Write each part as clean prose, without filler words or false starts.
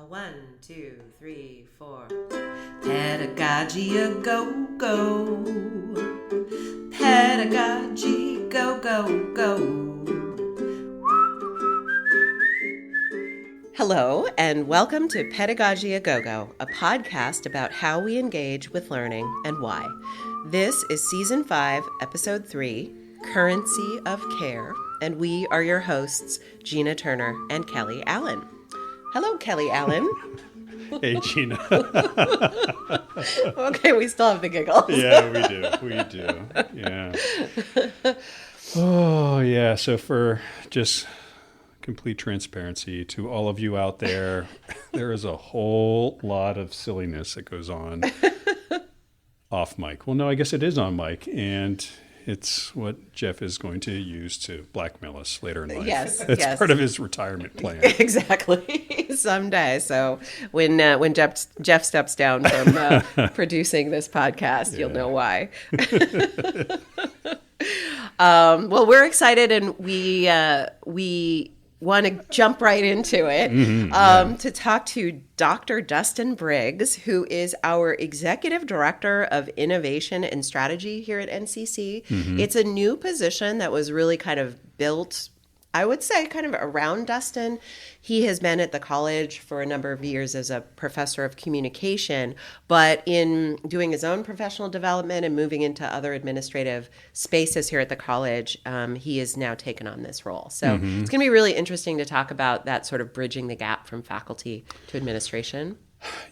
1, 2, 3, 4. Pedagogy a go-go. Pedagogy go-go-go. Hello, and welcome to Pedagogy a Go-Go, a podcast about how we engage with learning and why. This is Season 5, Episode 3, Currency of Care, and we are your hosts, Gina Turner and Kelly Allen. Hello, Kelly Allen. Hey, Gina. Okay, we still have the giggles. Yeah, we do. Yeah. Oh, yeah. So for just complete transparency to all of you out there, there is a whole lot of silliness that goes on off mic. Well, no, I guess it is on mic, and it's what Jeff is going to use to blackmail us later in life. Yes, It's part of his retirement plan. Exactly. Someday. So when Jeff steps down from producing this podcast, You'll know why. Well, we're excited, and we want to jump right into it to talk to Dr. Dustin Briggs, who is our Executive Director of Innovation and Strategy here at NCC. It's a new position that was really kind of built, I would say, kind of around Dustin. He has been at the college for a number of years as a professor of communication, but in doing his own professional development and moving into other administrative spaces here at the college, he has now taken on this role. So it's going to be really interesting to talk about that sort of bridging the gap from faculty to administration.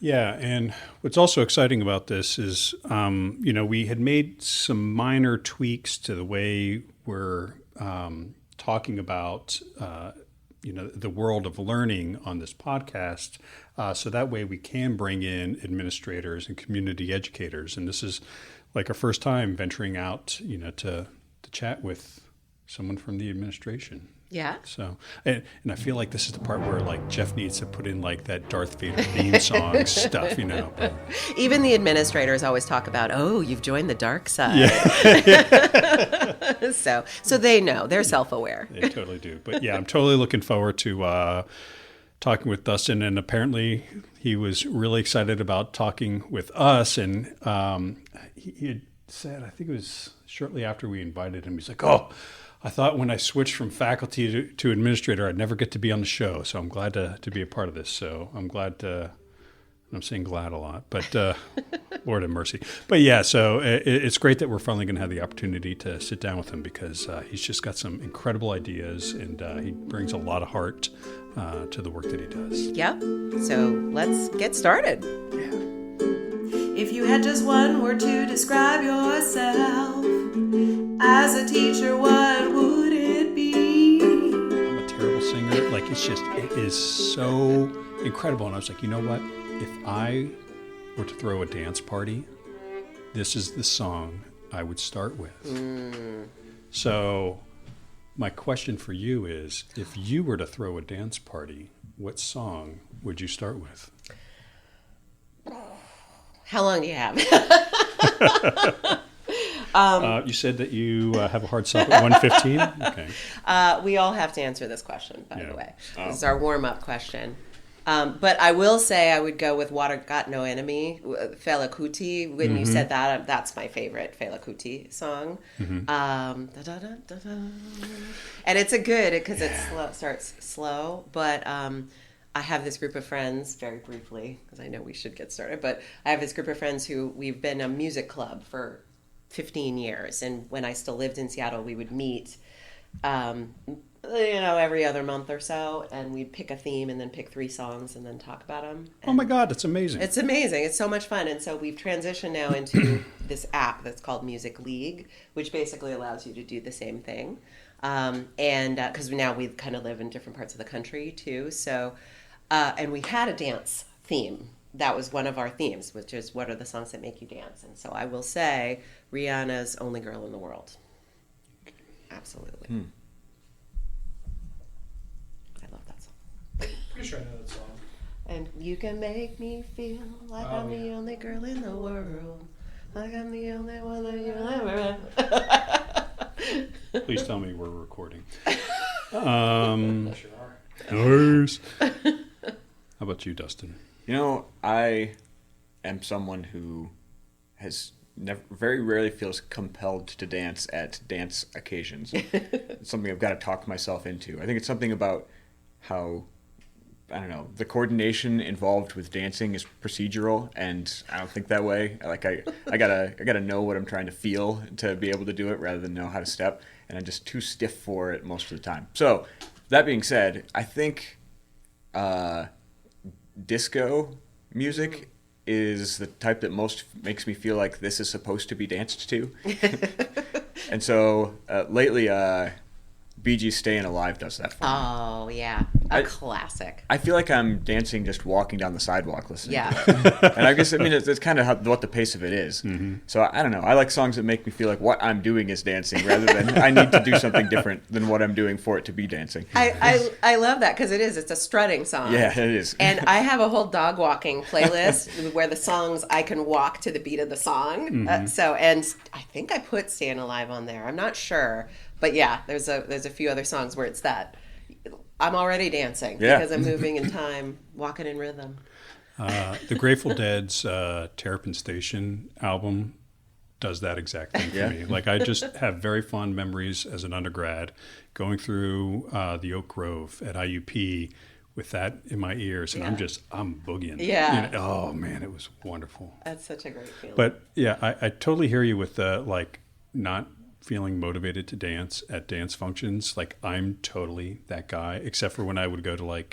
Yeah, and what's also exciting about this is, we had made some minor tweaks to the way we're talking about, the world of learning on this podcast, so that way we can bring in administrators and community educators. And this is like our first time venturing out, to chat with someone from the administration. Yeah. So, and I feel like this is the part where like Jeff needs to put in like that Darth Vader theme song stuff, But, even the administrators always talk about, oh, you've joined the dark side. Yeah. So they know, they're self-aware. They totally do. But yeah, I'm totally looking forward to talking with Dustin. And apparently he was really excited about talking with us. And he had said, I think it was shortly after we invited him, he's like, oh, I thought when I switched from faculty to administrator, I'd never get to be on the show. So I'm glad to be a part of this. So I'm glad I'm saying glad a lot, but Lord have mercy. But yeah, so it's great that we're finally going to have the opportunity to sit down with him, because he's just got some incredible ideas, and he brings a lot of heart to the work that he does. Yep. So let's get started. Yeah. If you had just one word to describe yourself as a teacher, what would it be? I'm a terrible singer. Like, it is so incredible. And I was like, you know what? If I were to throw a dance party, this is the song I would start with. So my question for you is, if you were to throw a dance party, what song would you start with? How long do you have? You said that you have a hard stop at 1:15? Okay. We all have to answer this question, by the way. This is our warm-up question. But I will say I would go with Water Got No Enemy, Fela Kuti. When you said that, that's my favorite Fela Kuti song. And it's a good, because it starts slow, but I have this group of friends, very briefly, because I know we should get started, but I have this group of friends who we've been a music club for 15 years. And when I still lived in Seattle, we would meet every other month or so, and we'd pick a theme and then pick 3 songs and then talk about them. And oh my God, that's amazing. It's amazing. It's so much fun. And so we've transitioned now into this app that's called Music League, which basically allows you to do the same thing. And because now we kind of live in different parts of the country too. So, and we had a dance theme. That was one of our themes, which is what are the songs that make you dance? And so I will say Rihanna's Only Girl in the World. Absolutely. I love that song. Pretty sure I know that song. And you can make me feel like I'm the only girl in the world. Like I'm the only one that you'll ever. Please tell me we're recording. Yes, you are. Nice. How about you, Dustin? I am someone who has very rarely feels compelled to dance at dance occasions. It's something I've got to talk myself into. I think it's something about how, I don't know, the coordination involved with dancing is procedural, and I don't think that way. Like I gotta know what I'm trying to feel to be able to do it rather than know how to step, and I'm just too stiff for it most of the time. So that being said, I think disco music is the type that most makes me feel like this is supposed to be danced to. And so lately, Bee Gees' Stayin' Alive does that for me. Oh, yeah. A classic. I feel like I'm dancing just walking down the sidewalk listening Yeah. to that. And I guess, it's kind of what the pace of it is. Mm-hmm. So I don't know. I like songs that make me feel like what I'm doing is dancing rather than I need to do something different than what I'm doing for it to be dancing. I love that because it's a strutting song. Yeah, it is. And I have a whole dog walking playlist where the songs I can walk to the beat of the song. Mm-hmm. And I think I put "Stayin' Alive" on there. I'm not sure, but yeah, there's a few other songs where it's that I'm already dancing because I'm moving in time, walking in rhythm. The Grateful Dead's Terrapin Station album does that exact thing for me. Like, I just have very fond memories as an undergrad going through the Oak Grove at IUP with that in my ears, and I'm boogieing. Yeah. Oh man, it was wonderful. That's such a great feeling. But yeah, I totally hear you with the not feeling motivated to dance at dance functions. Like, I'm totally that guy, except for when I would go to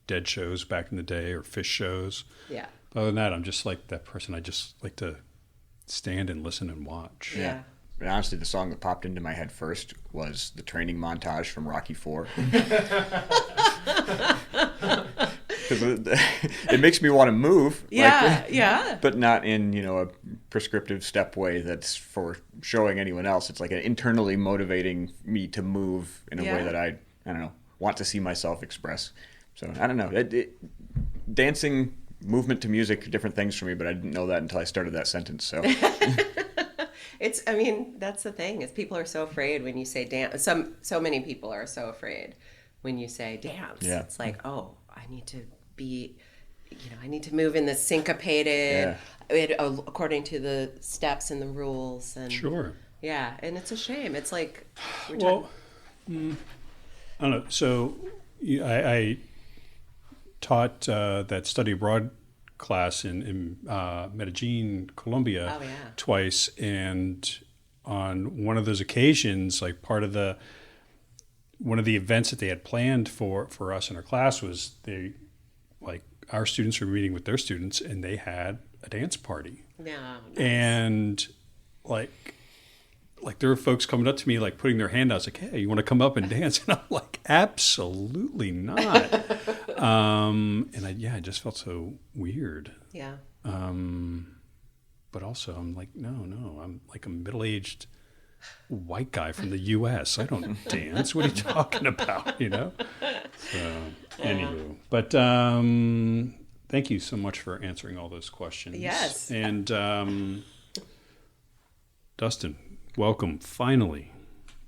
Dead shows back in the day or Fish shows. Yeah. But other than that, I'm just like that person. I just like to stand and listen and watch. Yeah. And honestly, the song that popped into my head first was the training montage from Rocky IV. Because it makes me want to move. Yeah. But not in, a prescriptive step way that's for showing anyone else. It's like an internally motivating me to move in a way that I don't know, want to see myself express. So I don't know. Dancing, movement to music, different things for me, but I didn't know that until I started that sentence. So that's the thing is people are so afraid when you say dance. So many people are so afraid when you say dance. Yeah. It's like, oh, I need to be, I need to move in the syncopated, according to the steps and the rules. And Sure. Yeah, and it's a shame. It's like, I don't know. So I taught that study abroad class in Medellin, Colombia, twice, and on one of those occasions, one of the events that they had planned for us in our class was our students were meeting with their students, and they had a dance party. Yeah. Nice. And there were folks coming up to me, putting their hand out, hey, you want to come up and dance? And I'm like, absolutely not. And I just felt so weird. Yeah. But also I'm like, no, I'm like a middle-aged white guy from the U.S. I don't dance. What are you talking about? So, anywho. But thank you so much for answering all those questions. Yes. And Dustin, welcome finally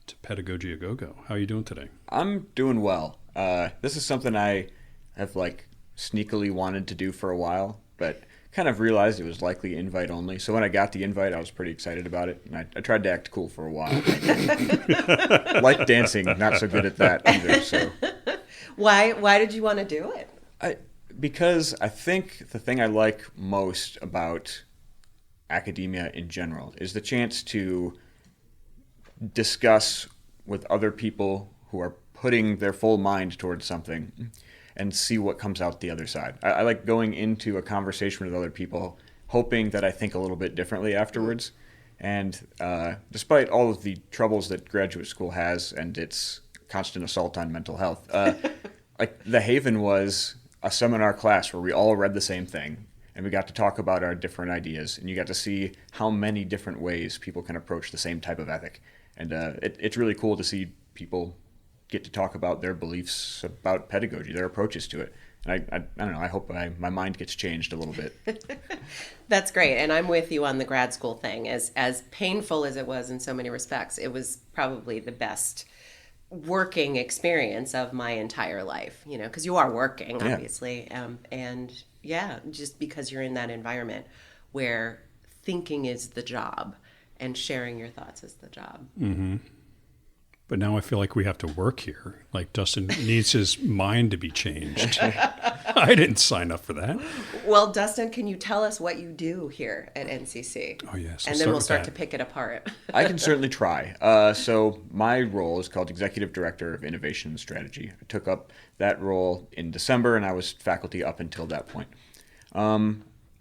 to Pedagogy A Go-Go. How are you doing today? I'm doing well. This is something I have sneakily wanted to do for a while, but kind of realized it was likely invite only. So when I got the invite, I was pretty excited about it, and I tried to act cool for a while. Like dancing, not so good at that either. So why did you want to do it? Because I think the thing I like most about academia in general is the chance to discuss with other people who are putting their full mind towards something and see what comes out the other side. I like going into a conversation with other people hoping that I think a little bit differently afterwards. And despite all of the troubles that graduate school has and its constant assault on mental health, the Haven was a seminar class where we all read the same thing, and we got to talk about our different ideas, and you got to see how many different ways people can approach the same type of ethic. And it's really cool to see people get to talk about their beliefs about pedagogy, their approaches to it. And I don't know, I hope my mind gets changed a little bit. That's great. And I'm with you on the grad school thing. As painful as it was in so many respects, it was probably the best working experience of my entire life, you know, because you are working, Yeah. obviously. And yeah, just because you're in that environment where thinking is the job and sharing your thoughts is the job. But now I feel like we have to work here. Like Dustin needs his mind to be changed. I didn't sign up for that. Well, Dustin, can you tell us what you do here at NCC? Oh, yes. And then we'll start to pick it apart. I can certainly try. So my role is called Executive Director of Innovation and Strategy. I took up that role in December, and I was faculty up until that point.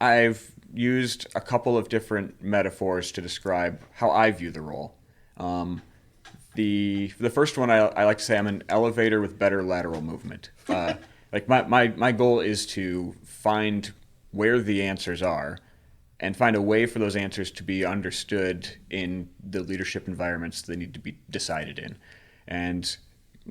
I've used a couple of different metaphors to describe how I view the role. The first one, I like to say I'm an elevator with better lateral movement. Like my goal is to find where the answers are and find a way for those answers to be understood in the leadership environments they need to be decided in. And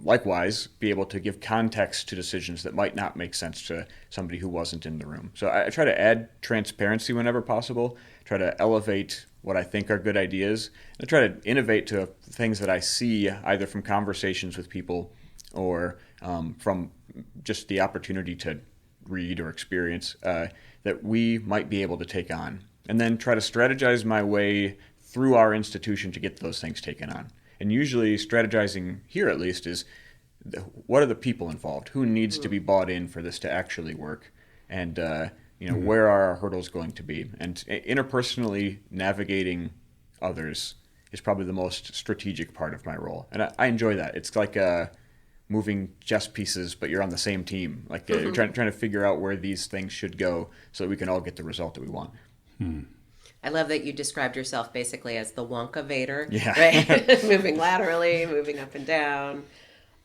likewise, be able to give context to decisions that might not make sense to somebody who wasn't in the room. So I try to add transparency whenever possible, try to elevate what I think are good ideas, and try to innovate to things that I see either from conversations with people or from just the opportunity to read or experience that we might be able to take on. And then try to strategize my way through our institution to get those things taken on. And usually strategizing here at least is what are the people involved? Who needs to be bought in for this to actually work? And where are our hurdles going to be? And interpersonally navigating others is probably the most strategic part of my role. And I enjoy that. It's like moving chess pieces, but you're on the same team. Like trying to figure out where these things should go so that we can all get the result that we want. I love that you described yourself basically as the Wonka Vader, Yeah. right? Moving laterally, moving up and down.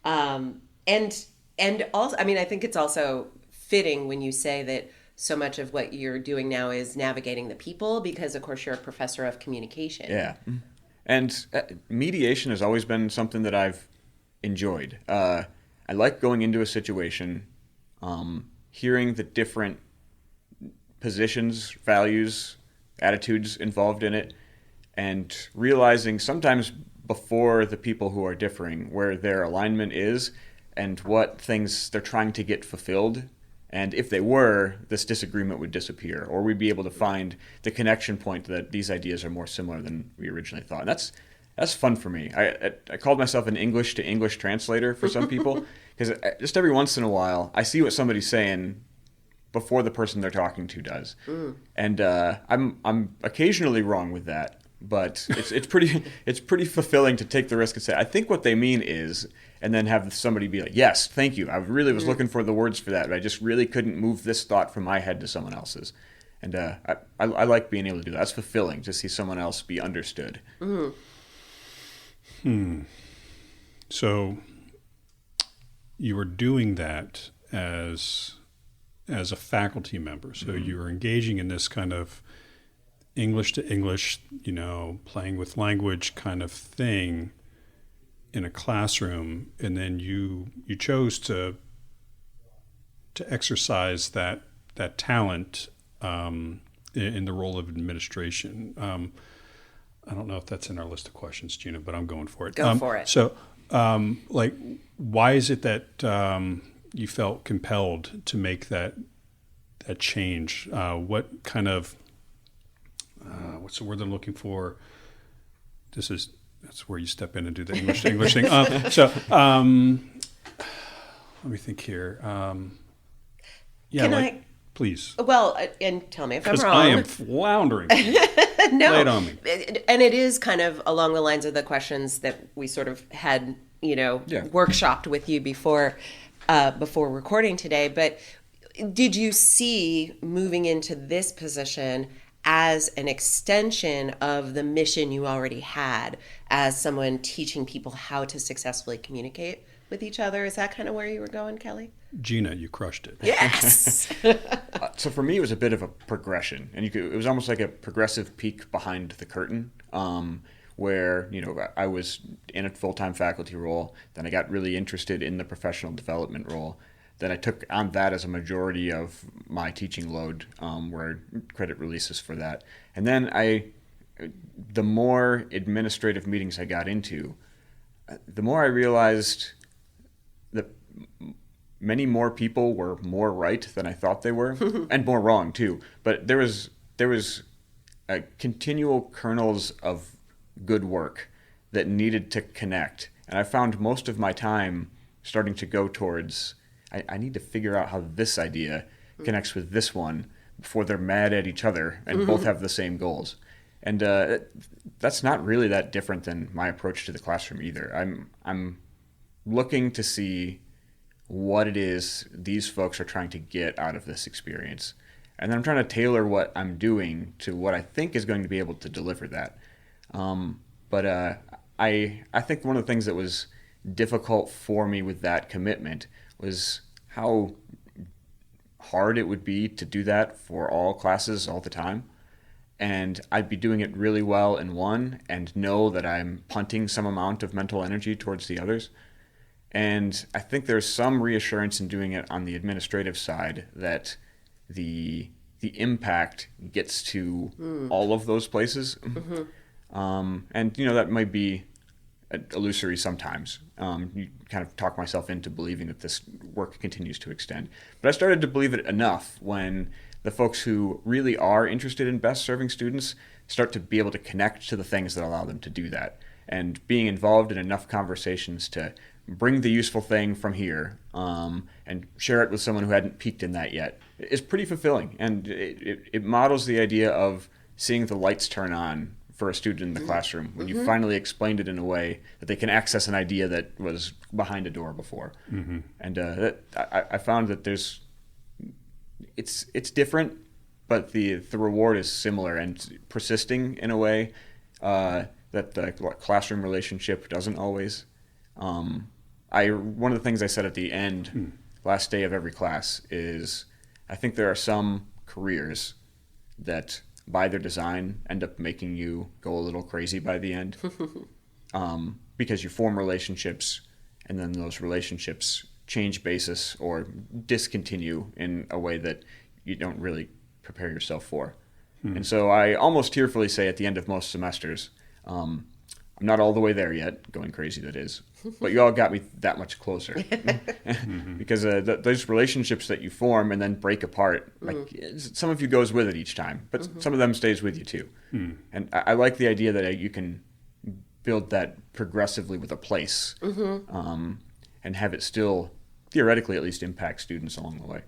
And also, I mean, I think it's also fitting when you say that so much of what you're doing now is navigating the people because, of course, you're a professor of communication. Yeah. And mediation has always been something that I've enjoyed. I like going into a situation, hearing the different positions, values, attitudes involved in it, and realizing sometimes before the people who are differing where their alignment is and what things they're trying to get fulfilled. And if they were, this disagreement would disappear, or we'd be able to find the connection point that these ideas are more similar than we originally thought. And that's fun for me. I called myself an English to English translator for some people because just every once in a while I see what somebody's saying before the person they're talking to does, and I'm occasionally wrong with that, but it's pretty fulfilling to take the risk and say I think what they mean is, and then have somebody be like, yes, thank you. I really was looking for the words for that, but I just really couldn't move this thought from my head to someone else's, and I like being able to do that. That's fulfilling to see someone else be understood. So you were doing that as a faculty member. So you were engaging in this kind of English to English, playing with language kind of thing in a classroom, and then you chose to exercise that talent in the role of administration. I don't know if that's in our list of questions, Gina, but I'm going for it. Go for it. So, why is it that you felt compelled to make that change? What kind of what's the word I'm looking for? That's where you step in and do the English thing. Let me think here. Please. Well, and tell me if I'm wrong. I am floundering. No. Lay it on me. And it is kind of along the lines of the questions that we sort of had, workshopped with you before recording today. But did you see moving into this position as an extension of the mission you already had as someone teaching people how to successfully communicate with each other? Is that kind of where you were going, Kelly? Gina, you crushed it. Yes. So for me, it was a bit of a progression, and it was almost like a progressive peek behind the curtain, where I was in a full-time faculty role. Then I got really interested in the professional development role. Then I took on that as a majority of my teaching load, where credit releases for that. And then the more administrative meetings I got into, the more I realized that many more people were more right than I thought they were, and more wrong too. But there was continual kernels of good work that needed to connect, and I found most of my time starting to go towards I need to figure out how this idea connects with this one before they're mad at each other and both have the same goals. And that's not really that different than my approach to the classroom either. I'm looking to see what it is these folks are trying to get out of this experience. And then I'm trying to tailor what I'm doing to what I think is going to be able to deliver that. But I think one of the things that was difficult for me with that commitment was how hard it would be to do that for all classes all the time. And I'd be doing it really well in one and know that I'm punting some amount of mental energy towards the others. And I think there's some reassurance in doing it on the administrative side that the impact gets to all of those places. And, that might be illusory sometimes. You kind of talk myself into believing that this work continues to extend. But I started to believe it enough when the folks who really are interested in best serving students start to be able to connect to the things that allow them to do that. And being involved in enough conversations to bring the useful thing from here and share it with someone who hadn't peaked in that yet is pretty fulfilling. And it models the idea of seeing the lights turn on for a student in the classroom when you finally explained it in a way that they can access an idea that was behind a door before. And I found that it's different, but the reward is similar and persisting in a way that the classroom relationship doesn't always. One of the things I said at the end, last day of every class, is I think there are some careers that by their design end up making you go a little crazy by the end because you form relationships and then those relationships change basis or discontinue in a way that you don't really prepare yourself for. And so I almost tearfully say at the end of most semesters, I'm not all the way there yet, going crazy that is, but you all got me that much closer. Because those relationships that you form and then break apart, like some of you goes with it each time, but some of them stays with you too. And I like the idea that you can build that progressively with a place and have it still, theoretically at least, impact students along the way.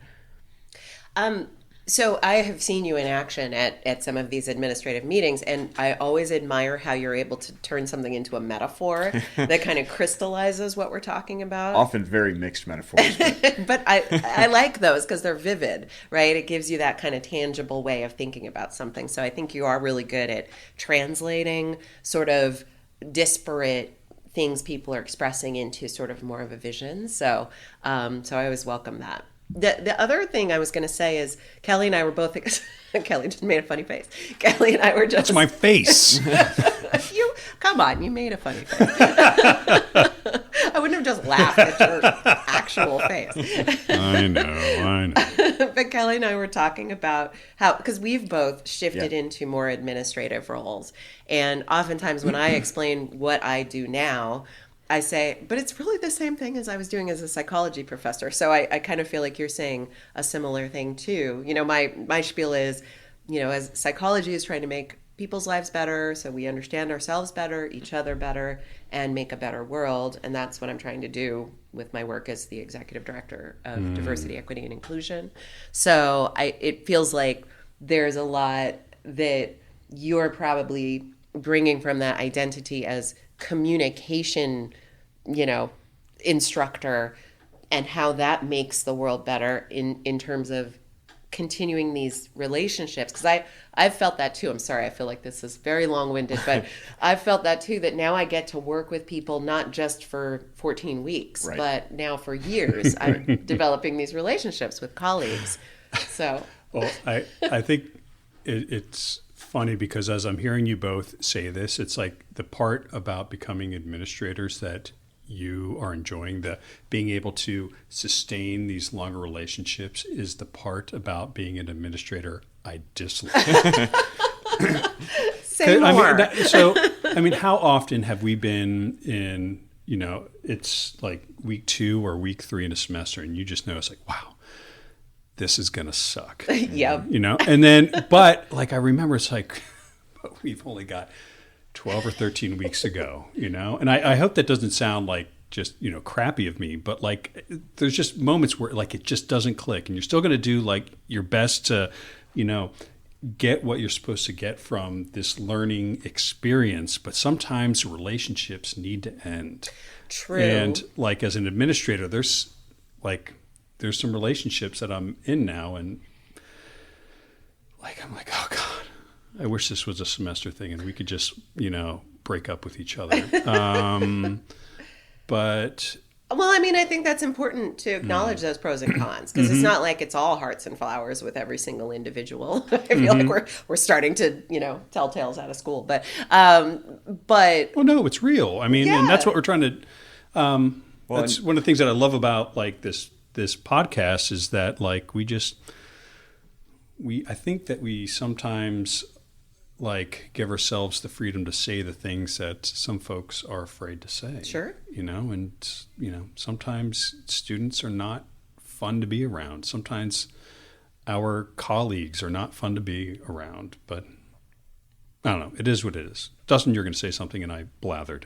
So I have seen you in action at some of these administrative meetings, and I always admire how you're able to turn something into a metaphor that kind of crystallizes what we're talking about. Often very mixed metaphors. But I like those because they're vivid, right? It gives you that kind of tangible way of thinking about something. So I think you are really good at translating sort of disparate things people are expressing into sort of more of a vision. So I always welcome that. The other thing I was going to say is Kelly and I were both Kelly just made a funny face. Kelly and I were just That's my face. Come on, you made a funny face. I wouldn't have just laughed at your actual face. I know. But Kelly and I were talking about how, because we've both shifted into more administrative roles, and oftentimes when I explain what I do now, I say, but it's really the same thing as I was doing as a psychology professor. So I kind of feel like you're saying a similar thing too. My spiel is, as psychology is trying to make people's lives better, so we understand ourselves better, each other better, and make a better world. And that's what I'm trying to do with my work as the executive director of diversity, equity, and inclusion. So it feels like there's a lot that you're probably bringing from that identity as communication, instructor, and how that makes the world better in terms of continuing these relationships. Because I've felt that too. I'm sorry, I feel like this is very long-winded, but I've felt that too, that now I get to work with people not just for 14 weeks, but now for years. I'm developing these relationships with colleagues. So, well, I think it's funny because as I'm hearing you both say this, it's like the part about becoming administrators that you are enjoying, the being able to sustain these longer relationships, is the part about being an administrator I dislike. Say more. How often have we been in it's like week 2 or week 3 in a semester, and you just know it's like, wow, this is gonna suck. Yep. And then, but like I remember, it's like we've only got 12 or 13 weeks to go. And I hope that doesn't sound like just crappy of me, but like there's just moments where like it just doesn't click, and you're still gonna do like your best to get what you're supposed to get from this learning experience, but sometimes relationships need to end. True. And like as an administrator, there's some relationships that I'm in now, and like I'm like, oh God, I wish this was a semester thing and we could just break up with each other. But well, I mean, I think that's important to acknowledge those pros and cons, because it's not like it's all hearts and flowers with every single individual. I feel like we're starting to, tell tales out of school, but well, no, it's real. I mean, yeah. And that's what we're trying to. That's one of the things that I love about like this podcast is that like I think that we sometimes like give ourselves the freedom to say the things that some folks are afraid to say. Sure. And sometimes students are not fun to be around. Sometimes our colleagues are not fun to be around, but I don't know. It is what it is. Dustin, you're going to say something and I blathered.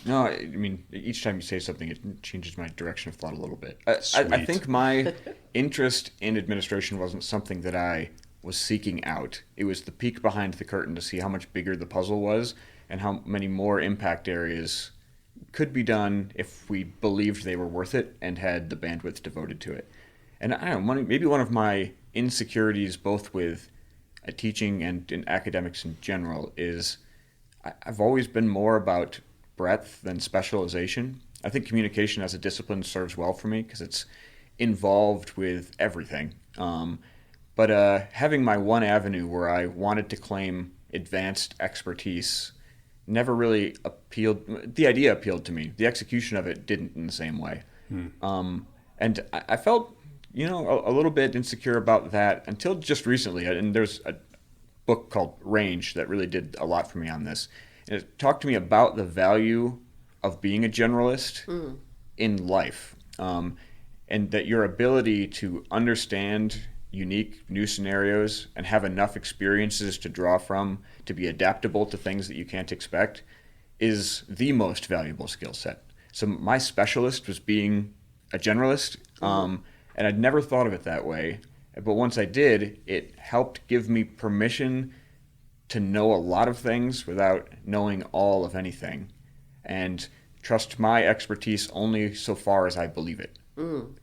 No, I mean, each time you say something, it changes my direction of thought a little bit. I think my interest in administration wasn't something that I was seeking out. It was the peek behind the curtain to see how much bigger the puzzle was and how many more impact areas could be done if we believed they were worth it and had the bandwidth devoted to it. And I don't know, maybe one of my insecurities, both with teaching and in academics in general, is I've always been more about breadth than specialization. I think communication as a discipline serves well for me because it's involved with everything. But having my one avenue where I wanted to claim advanced expertise never really appealed. The idea appealed to me. The execution of it didn't in the same way. And I felt, a little bit insecure about that until just recently. And there's a book called Range that really did a lot for me on this. And it talked to me about the value of being a generalist in life, and that your ability to understand unique new scenarios and have enough experiences to draw from to be adaptable to things that you can't expect is the most valuable skill set. So my specialist was being a generalist, and I'd never thought of it that way. But once I did, it helped give me permission to know a lot of things without knowing all of anything, and trust my expertise only so far as I believe it.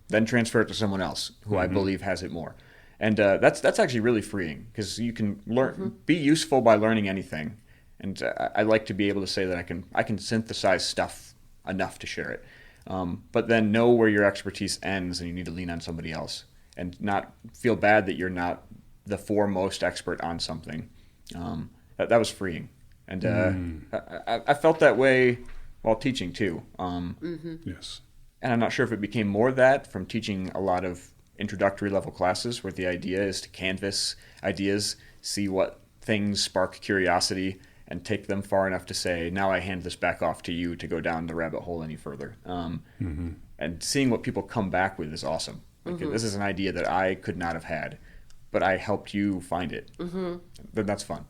Then transfer it to someone else who I believe has it more. And that's actually really freeing, because you can learn, be useful by learning anything. And I like to be able to say that I can synthesize stuff enough to share it. But then know where your expertise ends and you need to lean on somebody else, and not feel bad that you're not the foremost expert on something. That was freeing. And I felt that way while teaching too. Yes. And I'm not sure if it became more that from teaching a lot of introductory level classes where the idea is to canvas ideas, see what things spark curiosity, and take them far enough to say, now I hand this back off to you to go down the rabbit hole any further. And seeing what people come back with is awesome. Like, this is an idea that I could not have had, but I helped you find it. Then that's fun.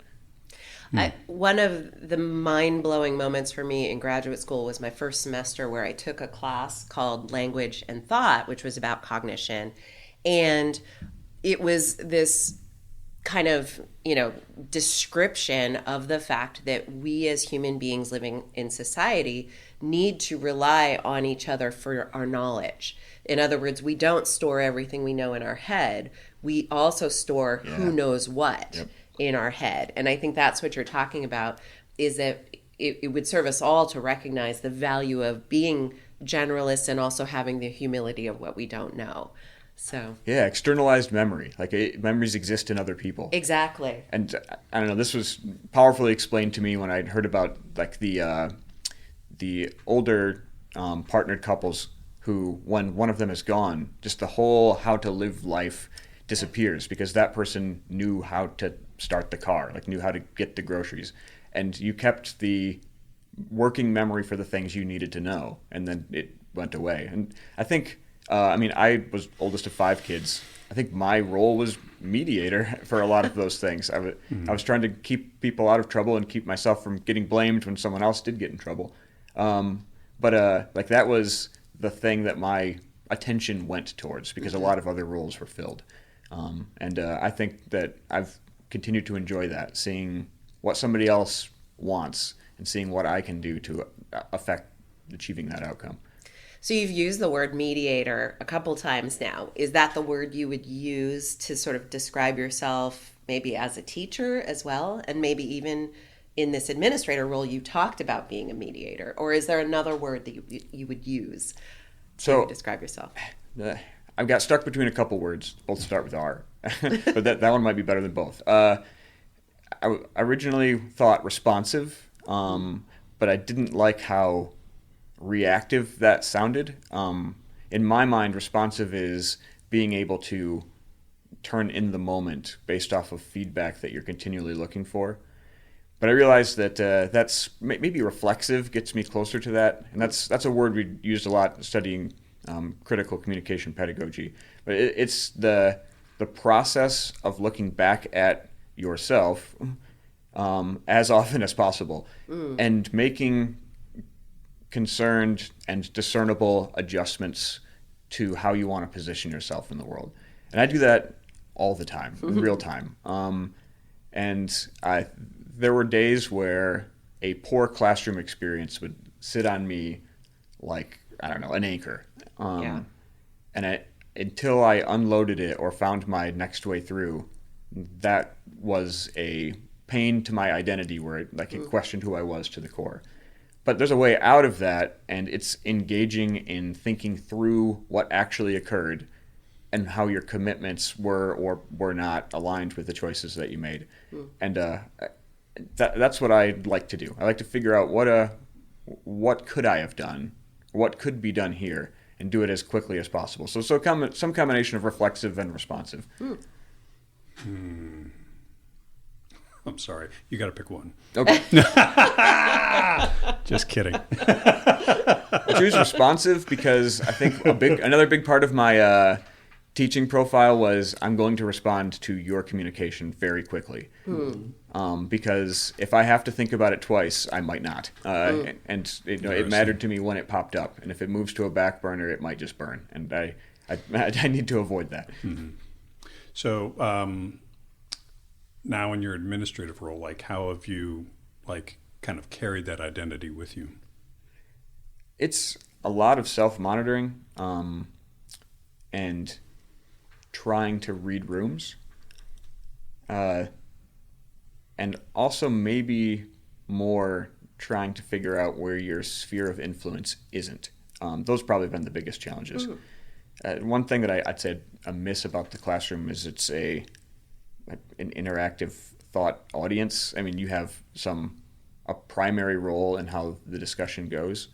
One of the mind-blowing moments for me in graduate school was my first semester, where I took a class called Language and Thought, which was about cognition. And it was this kind of, description of the fact that we as human beings living in society need to rely on each other for our knowledge. In other words, we don't store everything we know in our head. We also store who knows what in our head. And I think that's what you're talking about, is that it would serve us all to recognize the value of being generalists and also having the humility of what we don't know. So externalized memory. Like memories exist in other people. Exactly. And I don't know, this was powerfully explained to me when I'd heard about like the older partnered couples who, when one of them is gone, just the whole how to live life disappears, because that person knew how to start the car, like knew how to get the groceries, and you kept the working memory for the things you needed to know, and then it went away. And I think, I was oldest of 5 kids. I think my role was mediator for a lot of those things. I was trying to keep people out of trouble and keep myself from getting blamed when someone else did get in trouble. But that was the thing that my attention went towards, because a lot of other roles were filled. I think that I've continued to enjoy that, seeing what somebody else wants and seeing what I can do to affect achieving that outcome. So you've used the word mediator a couple times now. Is that the word you would use to sort of describe yourself maybe as a teacher as well? And maybe even in this administrator role, you talked about being a mediator. Or is there another word that you would use to describe yourself? I've got stuck between a couple words. Both start with R. But that one might be better than both. I originally thought responsive, but I didn't like how reactive that sounded. In my mind, responsive is being able to turn in the moment based off of feedback that you're continually looking for. But I realized that that's maybe reflexive gets me closer to that, and that's a word we used a lot studying critical communication pedagogy. But it's the process of looking back at yourself as often as possible and making concerned and discernible adjustments to how you want to position yourself in the world. And I do that all the time, in real time. There were days where a poor classroom experience would sit on me like, I don't know, an anchor. Until I unloaded it or found my next way through, that was a pain to my identity where it questioned who I was to the core. But there's a way out of that, and it's engaging in thinking through what actually occurred and how your commitments were or were not aligned with the choices that you made. And that's what I like to do. I like to figure out what could I have done, what could be done here, and do it as quickly as possible. So some combination of reflexive and responsive. I'm sorry. You got to pick one. Okay. Just kidding. I choose responsive because I think another big part of my teaching profile was I'm going to respond to your communication very quickly. Because if I have to think about it twice, I might not. It mattered to me when it popped up. And if it moves to a back burner, it might just burn. And I need to avoid that. Mm-hmm. So now in your administrative role, how have you kind of carried that identity with you? It's a lot of self-monitoring and trying to read rooms. And also maybe more trying to figure out where your sphere of influence isn't. Those probably been the biggest challenges. One thing that I'd say a miss about the classroom is it's an interactive thought audience. I mean, you have a primary role in how the discussion goes.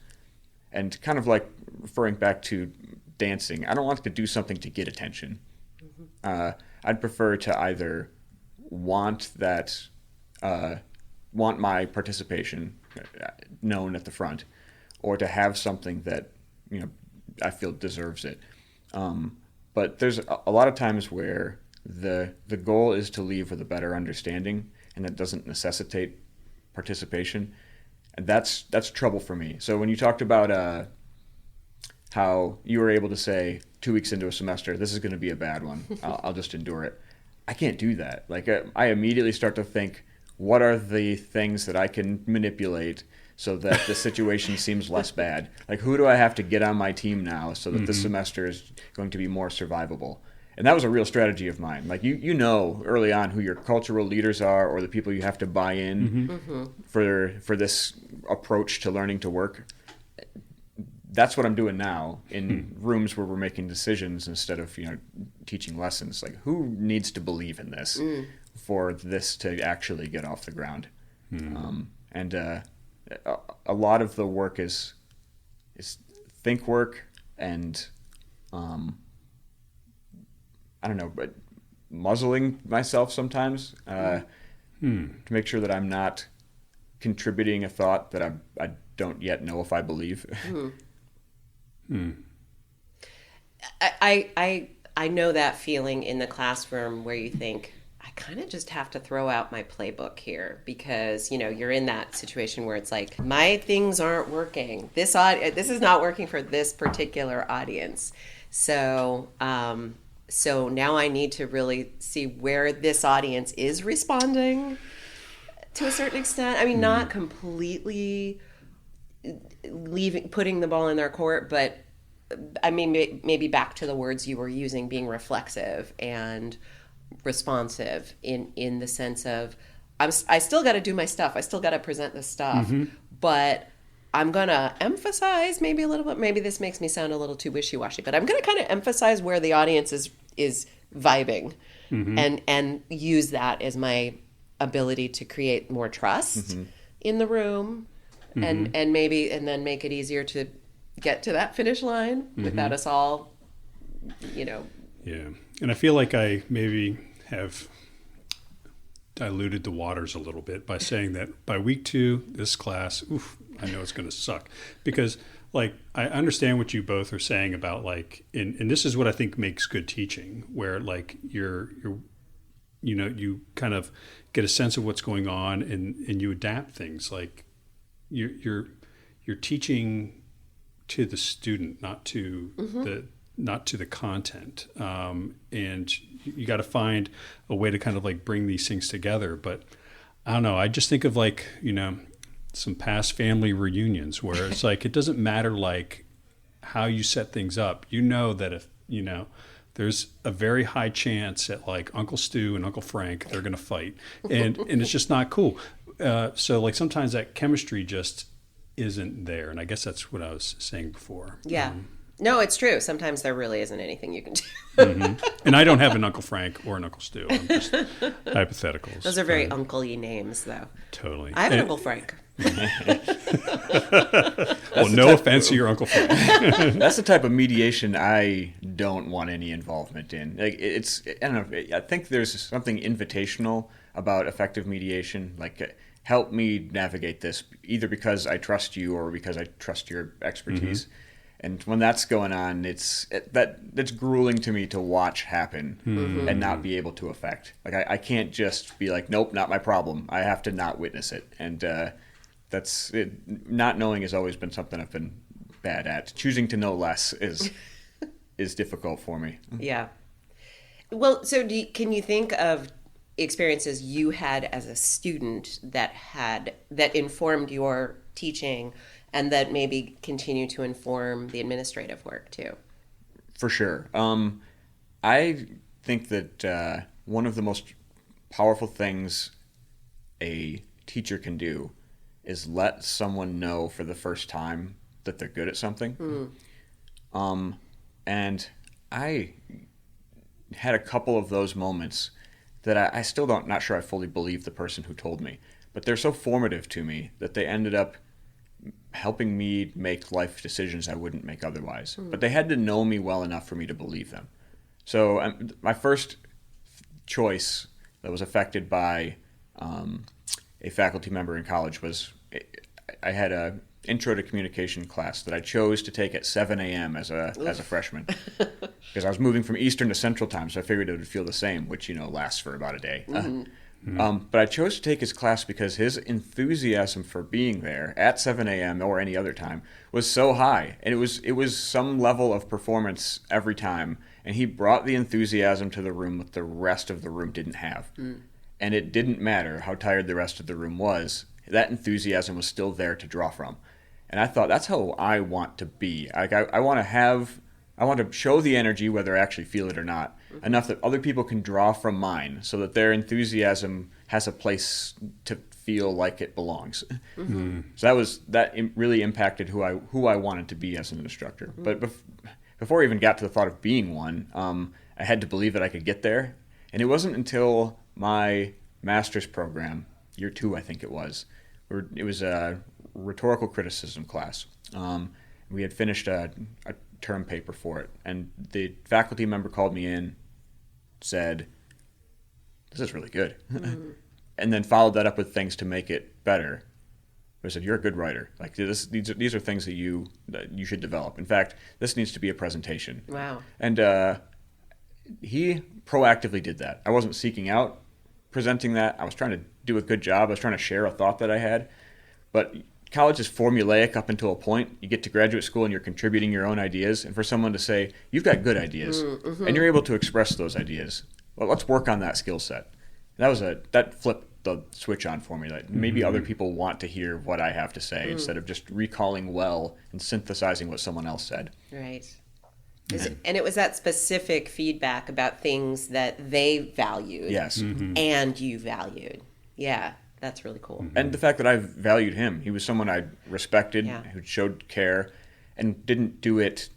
And kind of like referring back to dancing, I don't want to do something to get attention. I'd prefer to either want my participation known at the front, or to have something that I feel deserves it. But there's a lot of times where the goal is to leave with a better understanding, and that doesn't necessitate participation, and that's trouble for me. So when you talked about how you were able to say 2 weeks into a semester, this is going to be a bad one, I'll just endure it. I can't do that. I immediately start to think, what are the things that I can manipulate so that the situation seems less bad? Who do I have to get on my team now so that this semester is going to be more survivable? And that was a real strategy of mine. You know early on who your cultural leaders are, or the people you have to buy in for this approach to learning to work. That's what I'm doing now in rooms where we're making decisions instead of teaching lessons. Who needs to believe in this for this to actually get off the ground? A lot of the work is think work and I don't know, but muzzling myself sometimes to make sure that I'm not contributing a thought that I don't yet know if I believe. I know that feeling in the classroom where you think, I kind of just have to throw out my playbook here because, you're in that situation where it's like, my things aren't working. This is not working for this particular audience. So now I need to really see where this audience is responding to a certain extent. I mean, not completely putting the ball in their court, but I mean, maybe back to the words you were using, being reflexive and responsive in the sense of, I still got to do my stuff. I still got to present the stuff, but I'm going to emphasize maybe a little bit. Maybe this makes me sound a little too wishy-washy, but I'm going to kind of emphasize where the audience is vibing and use that as my ability to create more trust in the room and then make it easier to get to that finish line without us all, Yeah. And I feel like I maybe have diluted the waters a little bit by saying that by week 2, this class, I know it's going to suck. Because, I understand what you both are saying about, and this is what I think makes good teaching, where, you're you kind of get a sense of what's going on and you adapt things. You're teaching to the student, not to the content. And you got to find a way to kind of bring these things together. But I don't know. I just think of some past family reunions where it's it doesn't matter how you set things up. That if there's a very high chance that Uncle Stu and Uncle Frank, they're going to fight, and it's just not cool. So sometimes that chemistry just isn't there, and I guess that's what I was saying before. Yeah. No, it's true. Sometimes there really isn't anything you can do. And I don't have an Uncle Frank or an Uncle Stu. I'm just hypotheticals. Those are very uncle-y names, though. Totally. I have an Uncle Frank. Well, no offense to your Uncle Frank. That's the type of mediation I don't want any involvement in. I don't know. I think there's something invitational about effective mediation. Help me navigate this, either because I trust you or because I trust your expertise. And when that's going on, it's grueling to me to watch happen and not be able to affect. I can't just be nope, not my problem. I have to not witness it. And that's it. Not knowing has always been something I've been bad at. Choosing to know less is difficult for me. Yeah. Well, so can you think of experiences you had as a student that informed your teaching and that maybe continue to inform the administrative work too? For sure. I think that one of the most powerful things a teacher can do is let someone know for the first time that they're good at something. And I had a couple of those moments that I still not sure I fully believe the person who told me, but they're so formative to me that they ended up helping me make life decisions I wouldn't make otherwise. But they had to know me well enough for me to believe them. So my first choice that was affected by a faculty member in college was I had a intro to communication class that I chose to take at 7 a.m. as a freshman because I was moving from Eastern to Central time, so I figured it would feel the same, which lasts for about a day. But I chose to take his class because his enthusiasm for being there at 7 a.m. or any other time was so high, and it was some level of performance every time, and he brought the enthusiasm to the room that the rest of the room didn't have. And it didn't matter how tired the rest of the room was, that enthusiasm was still there to draw from. And I thought, that's how I want to be. I want to show the energy, whether I actually feel it or not, enough that other people can draw from mine so that their enthusiasm has a place to feel like it belongs. So that really impacted who I wanted to be as an instructor. But before I even got to the thought of being one, I had to believe that I could get there. And it wasn't until my master's program, year 2 I think it was a rhetorical criticism class. We had finished a term paper for it, and the faculty member called me in, said, "This is really good," and then followed that up with things to make it better. But I said, you're a good writer. Like these are things that you should develop. In fact, this needs to be a presentation. Wow. And he proactively did that. I wasn't seeking out presenting that. I was trying to do a good job. I was trying to share a thought that I had. But college is formulaic up until a point. You get to graduate school and you're contributing your own ideas. And for someone to say, you've got good ideas, and you're able to express those ideas, well, let's work on that skill set. That flipped the switch on for me. Like maybe other people want to hear what I have to say instead of just recalling well and synthesizing what someone else said. Right. And it was that specific feedback about things that they valued. Yes. And you valued. Yeah, that's really cool. And the fact that I valued him. He was someone I respected, who showed care, and didn't do it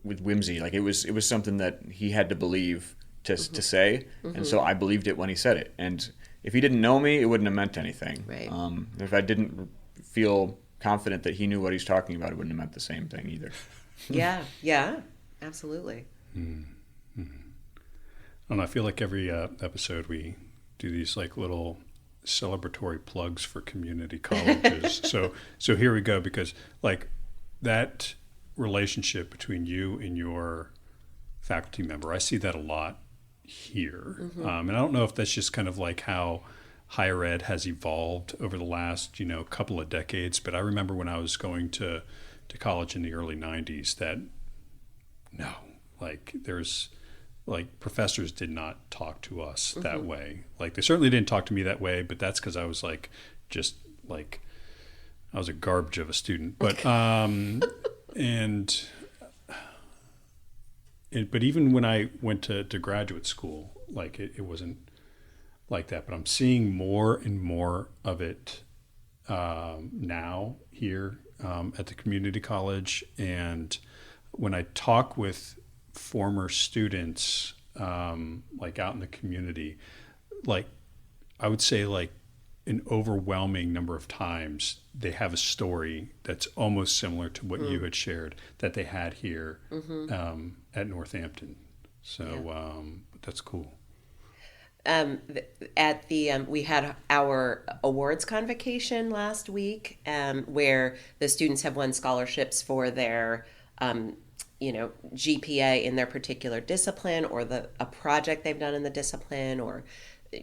with whimsy. Like it was something that he had to believe to say, and so I believed it when he said it. And if he didn't know me, it wouldn't have meant anything. Right. If I didn't feel confident that he knew what he's talking about, it wouldn't have meant the same thing either. Yeah, absolutely. And I feel like every episode we do these like little celebratory plugs for community colleges. so here we go, because like that relationship between you and your faculty member, I see that a lot here. And I don't know if that's just kind of like how higher ed has evolved over the last, couple of decades. But I remember when I was going to college in the early 90s that there's like professors did not talk to us that way. Like they certainly didn't talk to me that way, but that's because I was like, just like, I was a garbage of a student. But, but even when I went to graduate school, like it wasn't like that. But I'm seeing more and more of it now here at the community college. And when I talk with former students, like out in the community, like I would say like an overwhelming number of times they have a story that's almost similar to what you had shared that they had here at Northampton. So that's cool. At the we had our awards convocation last week, where the students have won scholarships for their GPA in their particular discipline, or a project they've done in the discipline, or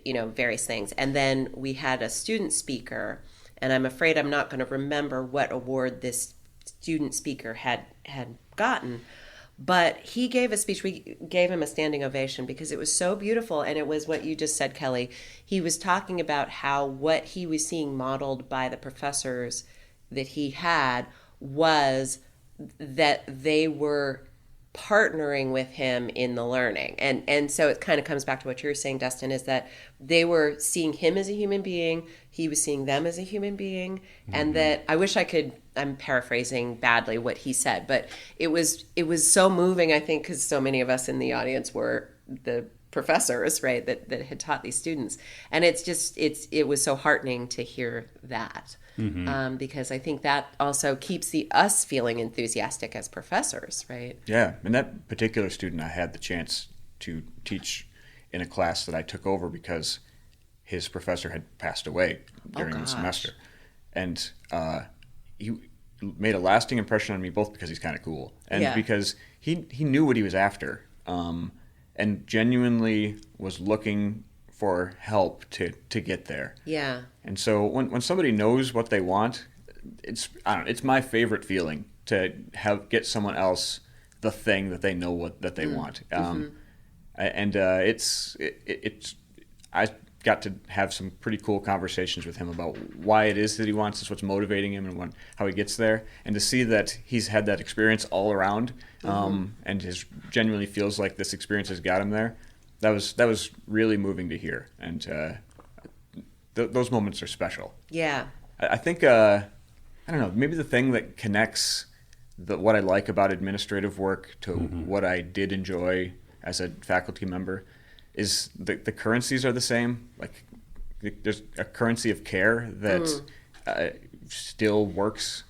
various things. And then we had a student speaker, and I'm afraid I'm not going to remember what award this student speaker had gotten. But he gave a speech. We gave him a standing ovation because it was so beautiful. And it was what you just said, Kelly. He was talking about how what he was seeing modeled by the professors that he had was that they were partnering with him in the learning. And so it kind of comes back to what you were saying, Dustin, is that they were seeing him as a human being. He was seeing them as a human being. And that I wish I could, I'm paraphrasing badly what he said, but it was so moving, I think, because so many of us in the audience were the professors, right, that had taught these students. And it was so heartening to hear that. Because I think that also keeps us feeling enthusiastic as professors, right? Yeah, and that particular student, I had the chance to teach in a class that I took over because his professor had passed away during the semester. And he made a lasting impression on me, both because he's kind of cool and because he knew what he was after, and genuinely was looking for help to get there. Yeah. And so when somebody knows what they want, it's my favorite feeling to get someone else the thing that they know that they want. And I got to have some pretty cool conversations with him about why it is that he wants this, what's motivating him, and how he gets there. And to see that he's had that experience all around, and genuinely feels like this experience has got him there. That was really moving to hear, and those moments are special. Yeah, I think I don't know. Maybe the thing that connects what I like about administrative work to what I did enjoy as a faculty member is the currencies are the same. Like there's a currency of care that still works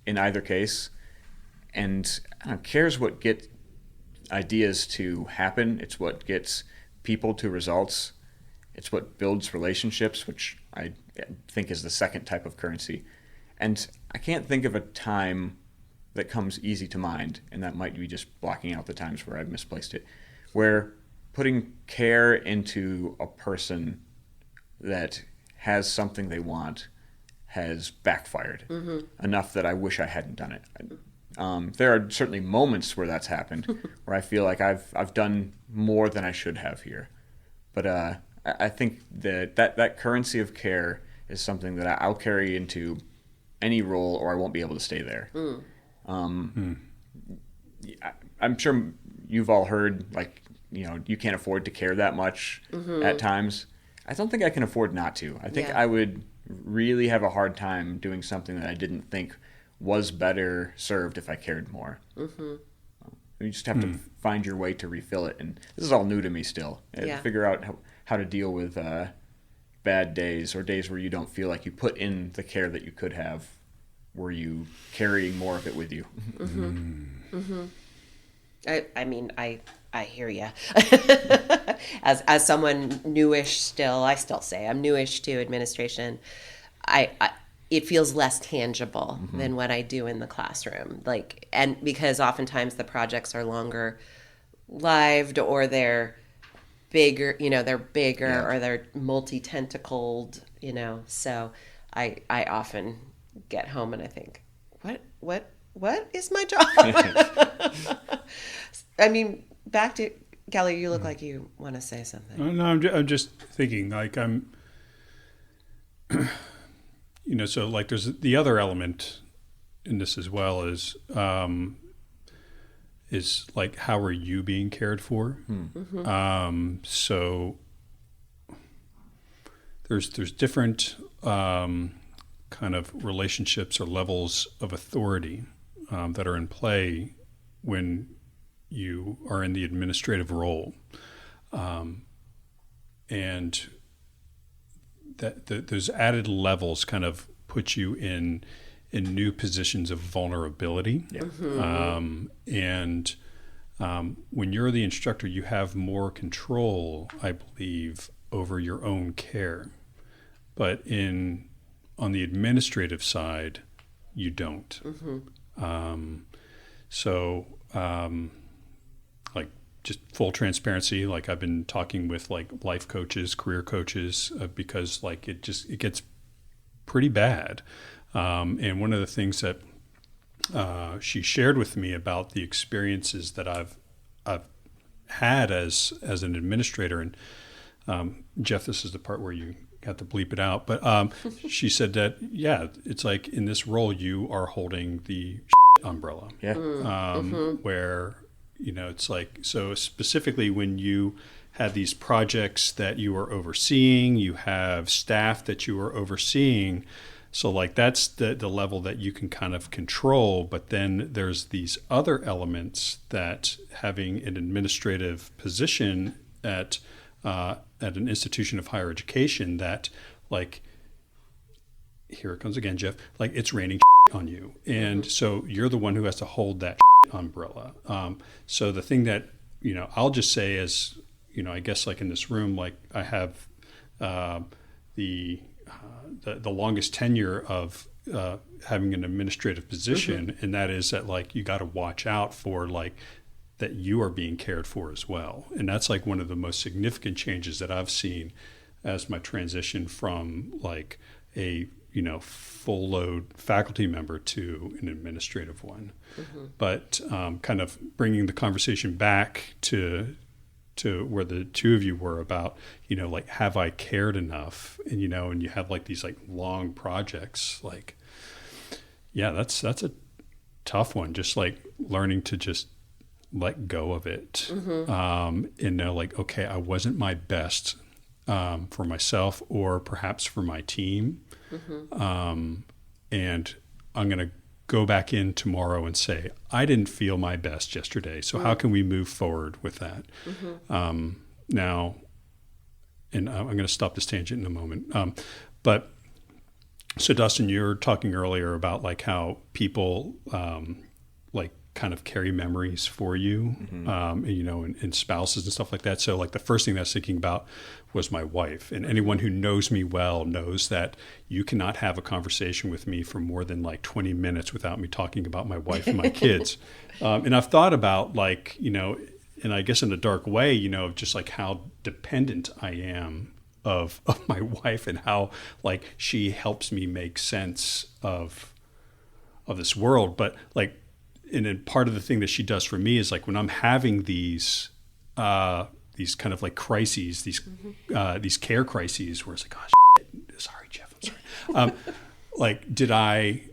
in either case, and care is what gets ideas to happen. It's what gets people to results. It's what builds relationships, which I think is the second type of currency. And I can't think of a time that comes easy to mind, and that might be just blocking out the times where I've misplaced it, where putting care into a person that has something they want has backfired enough that I wish I hadn't done it. There are certainly moments where that's happened, where I feel like I've done more than I should have here. But I think that currency of care is something that I'll carry into any role, or I won't be able to stay there. I'm sure you've all heard, like, you can't afford to care that much at times. I don't think I can afford not to. I think I would really have a hard time doing something that I didn't think was better served if I cared more. You just have to find your way to refill it. And this is all new to me still. Figure out how to deal with bad days, or days where you don't feel like you put in the care that you could have. Were you carrying more of it with you? I mean, I hear you. As someone newish still, I still say I'm newish to administration. It feels less tangible than what I do in the classroom. And because oftentimes the projects are longer lived, or they're bigger, or they're multi-tentacled, so I often get home and I think, what is my job? I mean, back to Kelly, you look like you want to say something. No, I'm just thinking, like, so like there's the other element in this as well is like, how are you being cared for? So there's different kind of relationships or levels of authority that are in play when you are in the administrative role, and that those added levels kind of put you in new positions of vulnerability. And when you're the instructor, you have more control, I believe, over your own care. But on the administrative side, you don't. Like, just full transparency, like, I've been talking with like life coaches, career coaches, because like it gets pretty bad. And one of the things that she shared with me about the experiences that I've had as an administrator, and Jeff, this is the part where you got to bleep it out, but she said that, it's like, in this role you are holding the umbrella, where it's like, so specifically when you had these projects that you are overseeing, you have staff that you are overseeing. So like, that's the level that you can kind of control. But then there's these other elements that having an administrative position at an institution of higher education, that, like, here it comes again, Jeff, like, it's raining on you. And so you're the one who has to hold that umbrella. So the thing that, I'll just say is, I guess, like, in this room, like, I have the longest tenure of having an administrative position, and that is that, like, you got to watch out for, like, that you are being cared for as well. And that's like one of the most significant changes that I've seen as my transition from, like, a full load faculty member to an administrative one. But kind of bringing the conversation back to where the two of you were about, like, have I cared enough? And, and you have like these like long projects, like, that's a tough one. Just like learning to just let go of it, and know, like, okay, I wasn't my best for myself or perhaps for my team. And I'm going to go back in tomorrow and say, I didn't feel my best yesterday. So how can we move forward with that? Now, and I'm going to stop this tangent in a moment. But so Dustin, you were talking earlier about, like, how people, like, kind of carry memories for you, and spouses and stuff like that. So like the first thing I was thinking about was my wife. And anyone who knows me well knows that you cannot have a conversation with me for more than like 20 minutes without me talking about my wife and my kids. And I've thought about like, and I guess in a dark way, just like how dependent I am of my wife and how like she helps me make sense of this world. But like, and then part of the thing that she does for me is like when I'm having these kind of like crises, these care crises where it's like, oh, shit. Sorry, Jeff, I'm sorry. Like, did I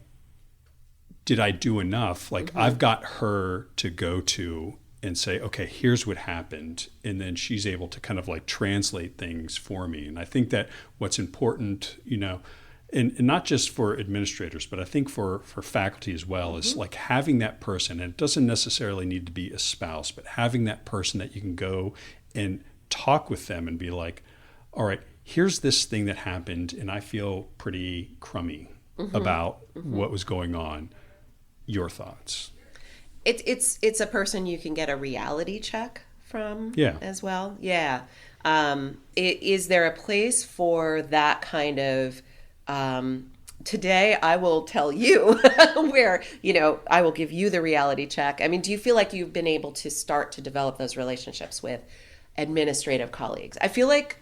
do enough? Like I've got her to go to and say, okay, here's what happened. And then she's able to kind of like translate things for me. And I think that what's important, and not just for administrators, but I think for faculty as well, is like having that person, and it doesn't necessarily need to be a spouse, but having that person that you can go and talk with them and be like, all right, here's this thing that happened and I feel pretty crummy about what was going on. Your thoughts? It's a person you can get a reality check from as well. Yeah. Is there a place for that kind of today I will tell you where, I will give you the reality check. I mean, do you feel like you've been able to start to develop those relationships with administrative colleagues? I feel like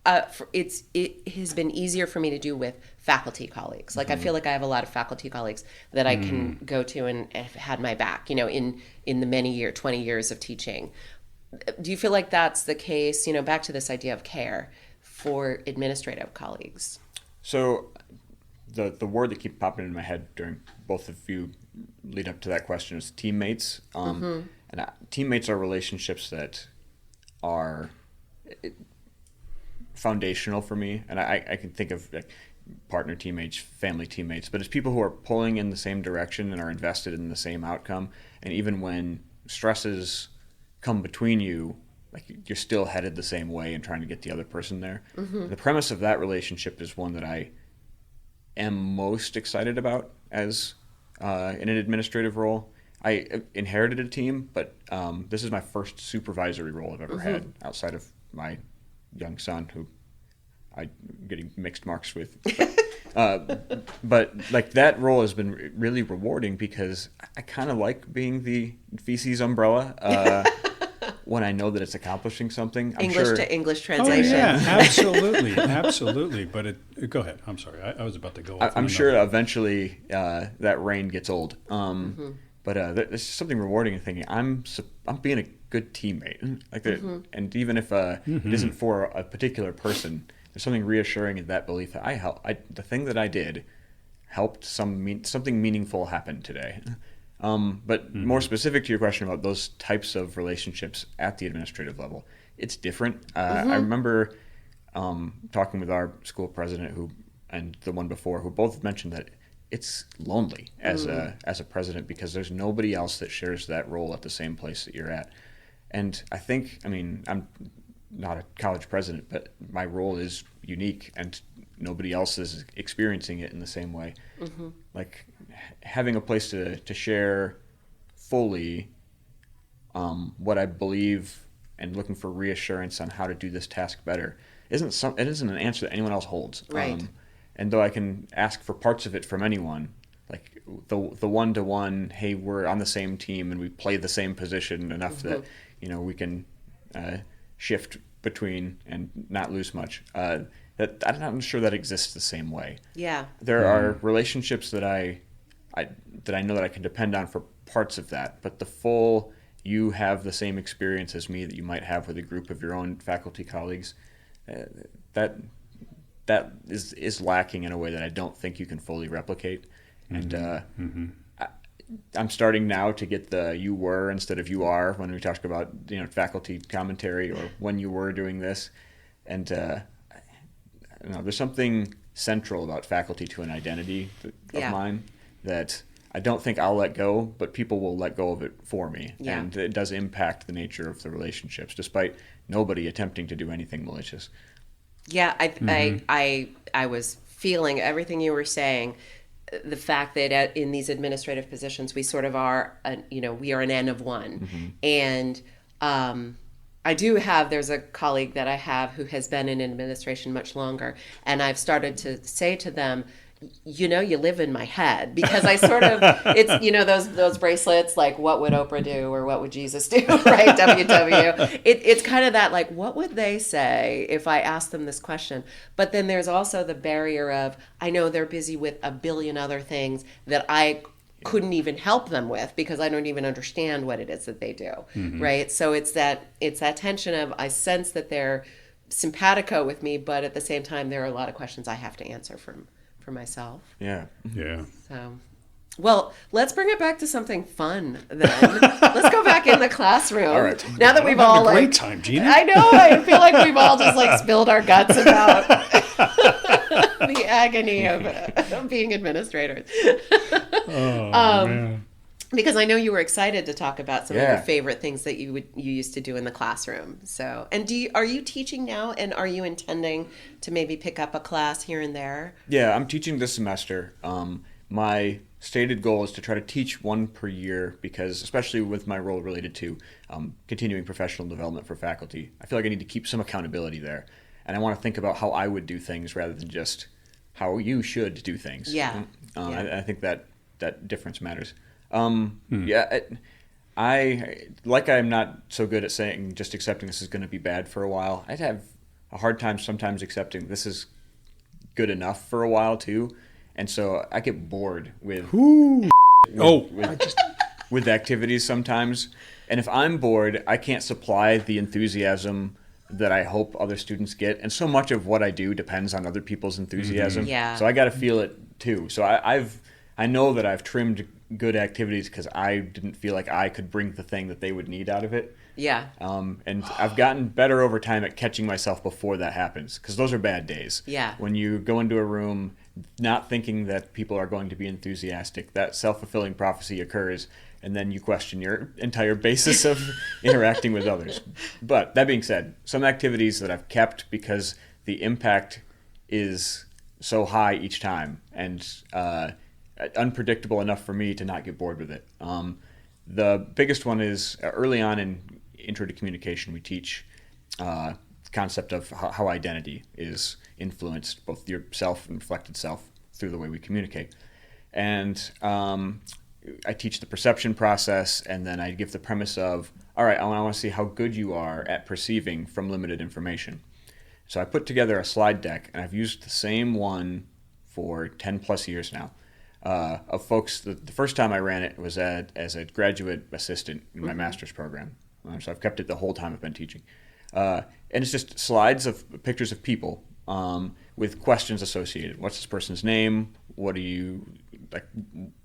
it has been easier for me to do with faculty colleagues. Like I feel like I have a lot of faculty colleagues that I can go to and have had my back, in the 20 years of teaching. Do you feel like that's the case, back to this idea of care for administrative colleagues? So the word that keeps popping in my head during both of you lead up to that question is teammates. And teammates are relationships that are foundational for me. And I can think of like partner teammates, family teammates, but it's people who are pulling in the same direction and are invested in the same outcome. And even when stresses come between you, like you're still headed the same way and trying to get the other person there. The premise of that relationship is one that I am most excited about as in an administrative role. I inherited a team, but this is my first supervisory role I've ever had outside of my young son, who I'm getting mixed marks with. But like that role has been really rewarding because I kind of like being the feces umbrella. When I know that it's accomplishing something. English to English translation. Oh, yeah, absolutely. But go ahead. I'm sorry. I was about to go off. I'm sure eventually that reign gets old. But there's something rewarding in thinking I'm being a good teammate. Like and even if it isn't for a particular person, there's something reassuring in that belief that the thing that I did helped something meaningful happen today. But more specific to your question about those types of relationships at the administrative level, it's different. I remember talking with our school president and the one before who both mentioned that it's lonely as a president because there's nobody else that shares that role at the same place that you're at. And I think, I'm not a college president, but my role is unique and nobody else is experiencing it in the same way. Like having a place to share fully what I believe and looking for reassurance on how to do this task better it isn't an answer that anyone else holds. Right. And though I can ask for parts of it from anyone, like the one-to-one, hey, we're on the same team and we play the same position enough that we can shift between and not lose much. That I'm not sure that exists the same way. Yeah. There are relationships that I know that I can depend on for parts of that, but the full you have the same experience as me that you might have with a group of your own faculty colleagues, that is lacking in a way that I don't think you can fully replicate. And I'm starting now to get the you were instead of you are when we talk about faculty commentary or when you were doing this. And there's something central about faculty to an identity of mine that I don't think I'll let go, but people will let go of it for me. Yeah. And it does impact the nature of the relationships, despite nobody attempting to do anything malicious. Yeah, I was feeling everything you were saying. the fact that in these administrative positions, we sort of are, we are an N of one. And there's a colleague that I have who has been in administration much longer. And I've started to say to them, you live in my head, because I sort of, it's, those bracelets, like what would Oprah do or what would Jesus do, right? WW. It's kind of that, like, what would they say if I asked them this question? But then there's also the barrier of, I know they're busy with a billion other things that I couldn't even help them with because I don't even understand what it is that they do, right? So it's that tension of, I sense that they're simpatico with me, but at the same time, there are a lot of questions I have to answer for myself. Yeah. So, well, let's bring it back to something fun then. Let's go back in the classroom. All right. Now that we've all a great time, Gina. I know. I feel like we've all just spilled our guts about the agony of being administrators. Man. Because I know you were excited to talk about some of Yeah. your favorite things that you used to do in the classroom. So, and are you teaching now, and are you intending to maybe pick up a class here and there? Yeah, I'm teaching this semester. My stated goal is to try to teach one per year because, especially with my role related to continuing professional development for faculty, I feel like I need to keep some accountability there. And I want to think about how I would do things rather than just how you should do things. Yeah. I think that difference matters. Yeah, I'm not so good at saying just accepting this is going to be bad for a while. I'd have a hard time sometimes accepting this is good enough for a while too, and so I get bored with with activities sometimes. And if I'm bored, I can't supply the enthusiasm that I hope other students get, and so much of what I do depends on other people's enthusiasm. Yeah. So I got to feel it too. So I know that I've trimmed good activities because I didn't feel like I could bring the thing that they would need out of it. Yeah. And I've gotten better over time at catching myself before that happens, because those are bad days. Yeah. When you go into a room not thinking that people are going to be enthusiastic, that self-fulfilling prophecy occurs, and then you question your entire basis of interacting with others. But that being said, some activities that I've kept because the impact is so high each time, and unpredictable enough for me to not get bored with it. The biggest one is early on in Intro to Communication, we teach the concept of how identity is influenced, both your self and reflected self, through the way we communicate. And I teach the perception process, and then I give the premise of, all right, I want to see how good you are at perceiving from limited information. So I put together a slide deck, and I've used the same one for 10 plus years now. Of folks, the first time I ran it was as a graduate assistant in my master's program. So I've kept it the whole time I've been teaching. And it's just slides of pictures of people with questions associated. What's this person's name?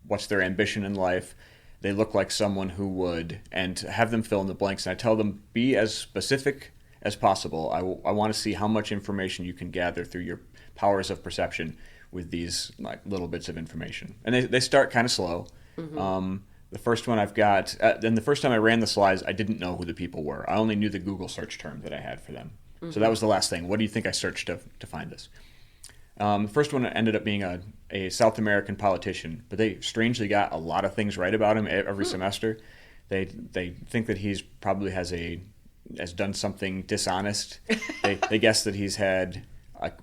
What's their ambition in life? They look like someone who would, and have them fill in the blanks. And I tell them, be as specific as possible. I want to see how much information you can gather through your powers of perception with these little bits of information. And they start kind of slow. The first one I've got, then the first time I ran the slides, I didn't know who the people were. I only knew the Google search term that I had for them. So that was the last thing. What do you think I searched to find this? The first one ended up being a South American politician, but they strangely got a lot of things right about him every semester. They think that he's probably has done something dishonest. They guess that he's had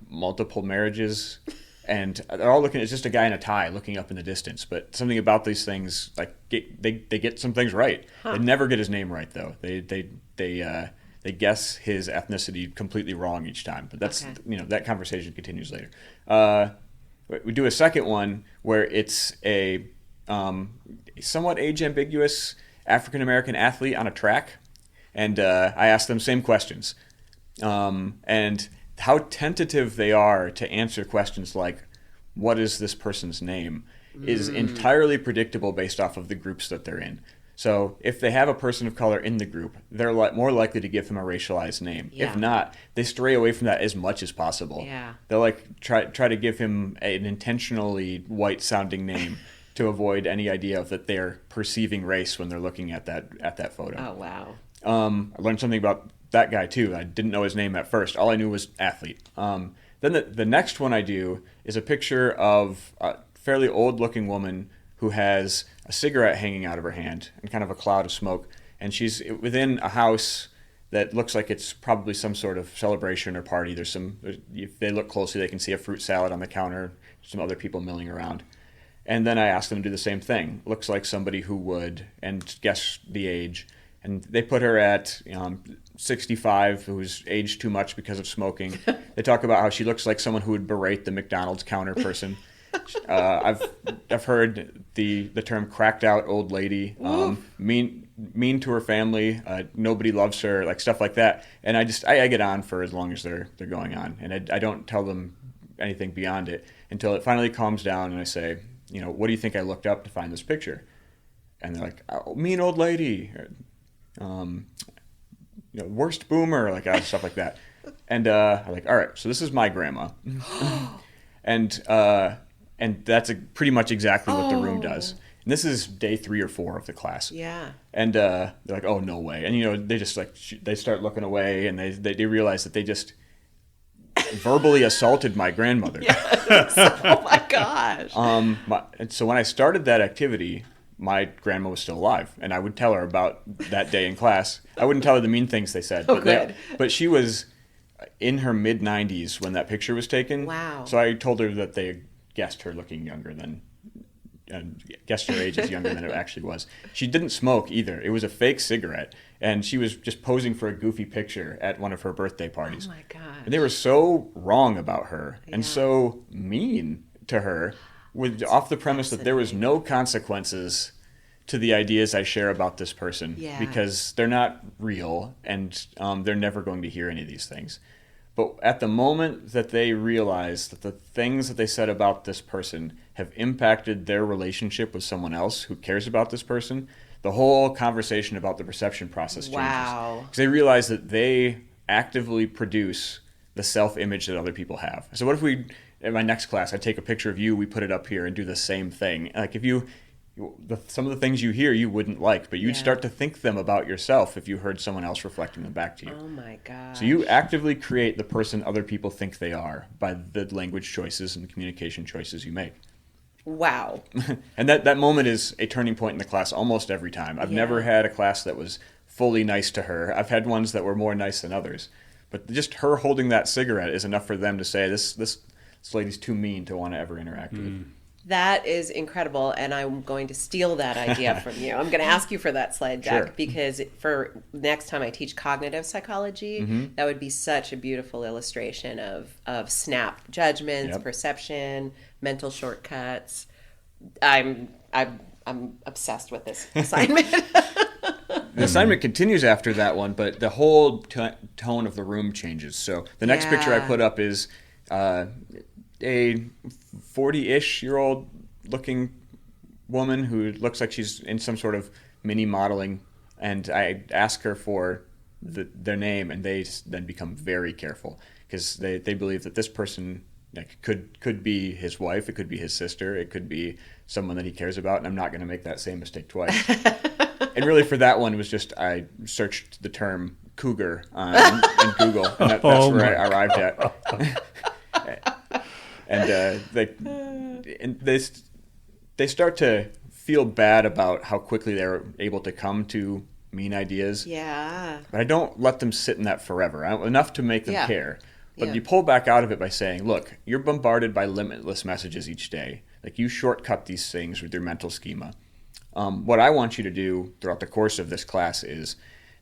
multiple marriages. And they're all looking. It's just a guy in a tie looking up in the distance. But something about these things, they get some things right. They never get his name right, though. They guess his ethnicity completely wrong each time. But that's that conversation continues later. We do a second one where it's a somewhat age ambiguous African American athlete on a track, and I ask them same questions, and how tentative they are to answer questions like, what is this person's name, is entirely predictable based off of the groups that they're in. So if they have a person of color in the group, they're more likely to give him a racialized name. Yeah. If not, they stray away from that as much as possible. Yeah. They'll try to give him an intentionally white-sounding name to avoid any idea of that they're perceiving race when they're looking at that photo. Oh, wow. I learned something about that guy too. I didn't know his name at first. All I knew was athlete. Then the next one I do is a picture of fairly old-looking woman who has a cigarette hanging out of her hand and kind of a cloud of smoke. And she's within a house that looks like it's probably some sort of celebration or party. If they look closely, they can see a fruit salad on the counter, some other people milling around. And then I asked them to do the same thing. Looks like somebody who would, and guess the age. And they put her at 65, who's aged too much because of smoking. They talk about how she looks like someone who would berate the McDonald's counter person. I've heard the term cracked out old lady, mean to her family, nobody loves her, like stuff like that. And I get on for as long as they're going on, and I don't tell them anything beyond it until it finally calms down, and I say, what do you think I looked up to find this picture? And they're like, oh, mean old lady, worst boomer, like stuff like that. And I'm like, all right, so this is my grandma, and that's pretty much exactly what the room does. And this is day 3 or 4 of the class. Yeah. And they're like, oh, no way. And, they just they start looking away, and they realize that they just verbally assaulted my grandmother. Yes. Oh, my gosh. And so when I started that activity, my grandma was still alive, and I would tell her about that day in class. I wouldn't tell her the mean things they said. Oh, good. But she was in her mid-90s when that picture was taken. Wow. So I told her that they guessed her looking younger than... and guessed her age is younger than it actually was. She didn't smoke either. It was a fake cigarette, and she was just posing for a goofy picture at one of her birthday parties. Oh my gosh. And they were so wrong about her and so mean to her, off the premise that there was no consequences to the ideas I share about this person, because they're not real, and they're never going to hear any of these things. But at the moment that they realize that the things that they said about this person have impacted their relationship with someone else who cares about this person, the whole conversation about the perception process changes. Wow. Because they realize that they actively produce the self-image that other people have. So what if in my next class, I take a picture of you, we put it up here and do the same thing. Like some of the things you hear you wouldn't like, but you'd start to think them about yourself if you heard someone else reflecting them back to you. Oh my gosh. So you actively create the person other people think they are by the language choices and the communication choices you make. Wow. And that moment is a turning point in the class almost every time. I've never had a class that was fully nice to her. I've had ones that were more nice than others. But just her holding that cigarette is enough for them to say, this lady's too mean to want to ever interact with. That is incredible, and I'm going to steal that idea from you. I'm going to ask you for that slide deck, because for next time I teach cognitive psychology, that would be such a beautiful illustration of snap judgments, perception, mental shortcuts. I'm obsessed with this assignment. The assignment continues after that one, but the whole tone of the room changes. So the next picture I put up is a 40-ish-year-old looking woman who looks like she's in some sort of mini modeling, and I ask her for their name, and they then become very careful because they believe that this person could be his wife, it could be his sister, it could be someone that he cares about, and I'm not going to make that same mistake twice. And really for that one, it was just I searched the term cougar in Google, and that's where I arrived at. And they start to feel bad about how quickly they're able to come to mean ideas. Yeah. But I don't let them sit in that forever. Enough to make them care. But you pull back out of it by saying, look, you're bombarded by limitless messages each day. Like, you shortcut these things with your mental schema. What I want you to do throughout the course of this class is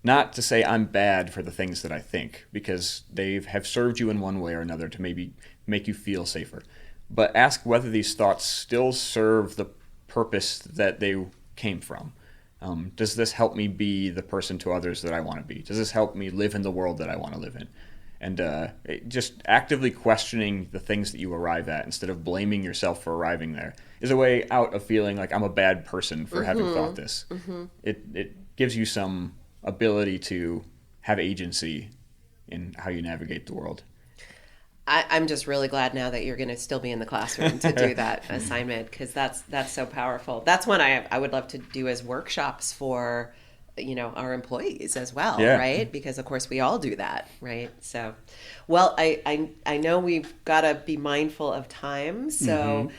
not to say I'm bad for the things that I think, because they have served you in one way or another to maybe make you feel safer. But ask whether these thoughts still serve the purpose that they came from. Does this help me be the person to others that I want to be? Does this help me live in the world that I want to live in? And just actively questioning the things that you arrive at instead of blaming yourself for arriving there is a way out of feeling like I'm a bad person for having thought this. It gives you some ability to have agency in how you navigate the world. I'm just really glad now that you're going to still be in the classroom to do that assignment, because that's so powerful. That's one I would love to do as workshops for our employees as well, right? Because of course we all do that, right? So, well, I know we've got to be mindful of time, so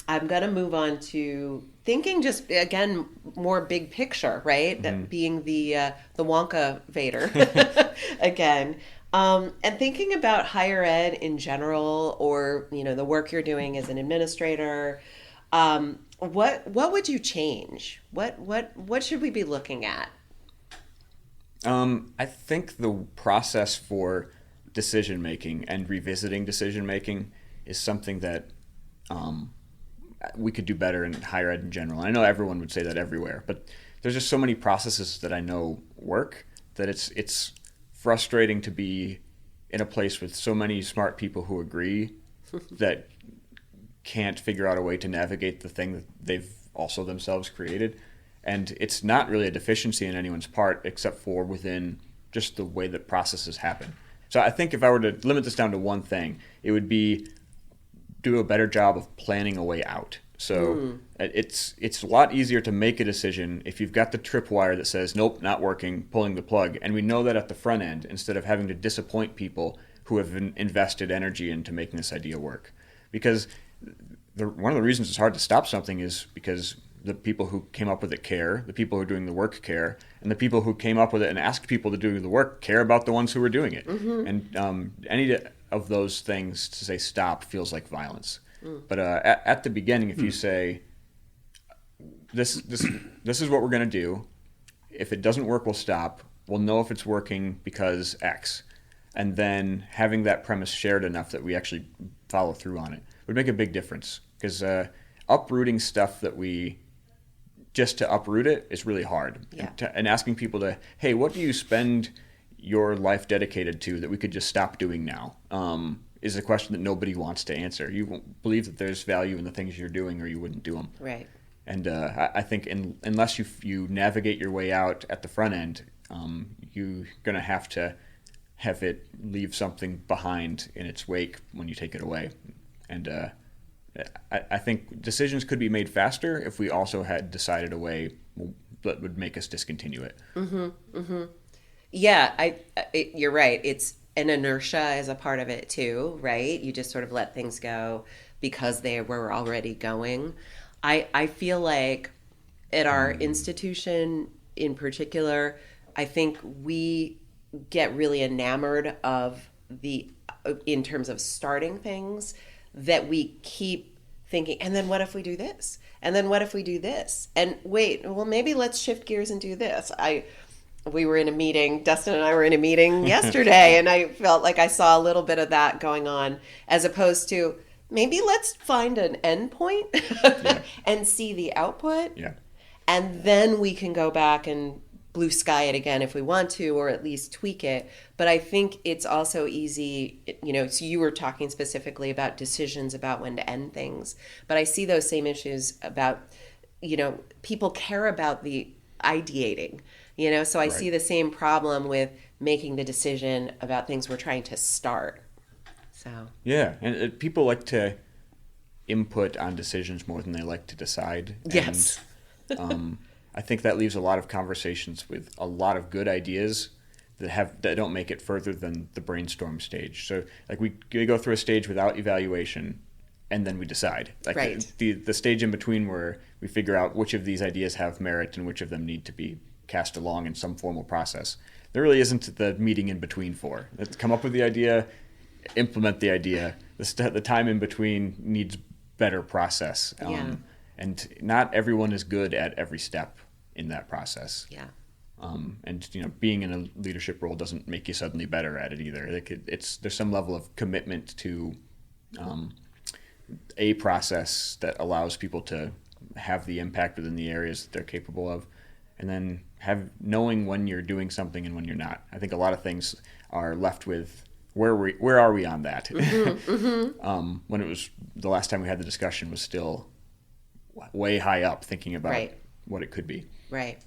I'm going to move on to thinking just, again, more big picture, right? That being the Wonka Vader again. And thinking about higher ed in general, or, the work you're doing as an administrator, what would you change? What should we be looking at? I think the process for decision making and revisiting decision making is something that we could do better in higher ed in general. I know everyone would say that everywhere, but there's just so many processes that I know work that it's frustrating to be in a place with so many smart people who agree that can't figure out a way to navigate the thing that they've also themselves created. And it's not really a deficiency in anyone's part except for within just the way that processes happen. So I think if I were to limit this down to one thing, it would be do a better job of planning a way out. So it's a lot easier to make a decision if you've got the tripwire that says, nope, not working, pulling the plug. And we know that at the front end, instead of having to disappoint people who have invested energy into making this idea work. Because one of the reasons it's hard to stop something is because the people who came up with it care, the people who are doing the work care, and the people who came up with it and asked people to do the work care about the ones who were doing it. And any of those things to say stop feels like violence. But at the beginning, if you say, this is what we're going to do, if it doesn't work, we'll stop. We'll know if it's working because X. And then having that premise shared enough that we actually follow through on it would make a big difference. Because uprooting stuff that just to uproot it is really hard. Yeah. And asking people to, hey, what do you spend your life dedicated to that we could just stop doing now? Is a question that nobody wants to answer. You won't believe that there's value in the things you're doing, or you wouldn't do them. Right. And I think unless you navigate your way out at the front end, you're going to have it leave something behind in its wake when you take it away. And I think decisions could be made faster if we also had decided a way that would make us discontinue it. Yeah, you're right. It's an inertia is a part of it too, right? You just sort of let things go because they were already going. I feel like at our institution in particular, I think we get really enamored of in terms of starting things, that we keep thinking, and then what if we do this? And then what if we do this? And wait, well, maybe let's shift gears and do this. We were in a meeting, Dustin and I were in a meeting yesterday, and I felt like I saw a little bit of that going on, as opposed to maybe let's find an endpoint and see the output. Yeah. And then we can go back and blue sky it again if we want to, or at least tweak it. But I think it's also easy, so you were talking specifically about decisions about when to end things. But I see those same issues about, people care about the ideating. So I see the same problem with making the decision about things we're trying to start. So yeah, and people like to input on decisions more than they like to decide. Yes. And I think that leaves a lot of conversations with a lot of good ideas that don't make it further than the brainstorm stage. So like we go through a stage without evaluation, and then we decide. Like right. The stage in between where we figure out which of these ideas have merit and which of them need to be cast along in some formal process. There really isn't the meeting in between for. Let's come up with the idea, implement the idea. The time in between needs better process. And not everyone is good at every step in that process. Yeah. And being in a leadership role doesn't make you suddenly better at it either. There's some level of commitment to a process that allows people to have the impact within the areas that they're capable of, and then knowing when you're doing something and when you're not. I think a lot of things are left with where are we on that? When it was the last time we had the discussion was still way high up, thinking about what it could be. Right.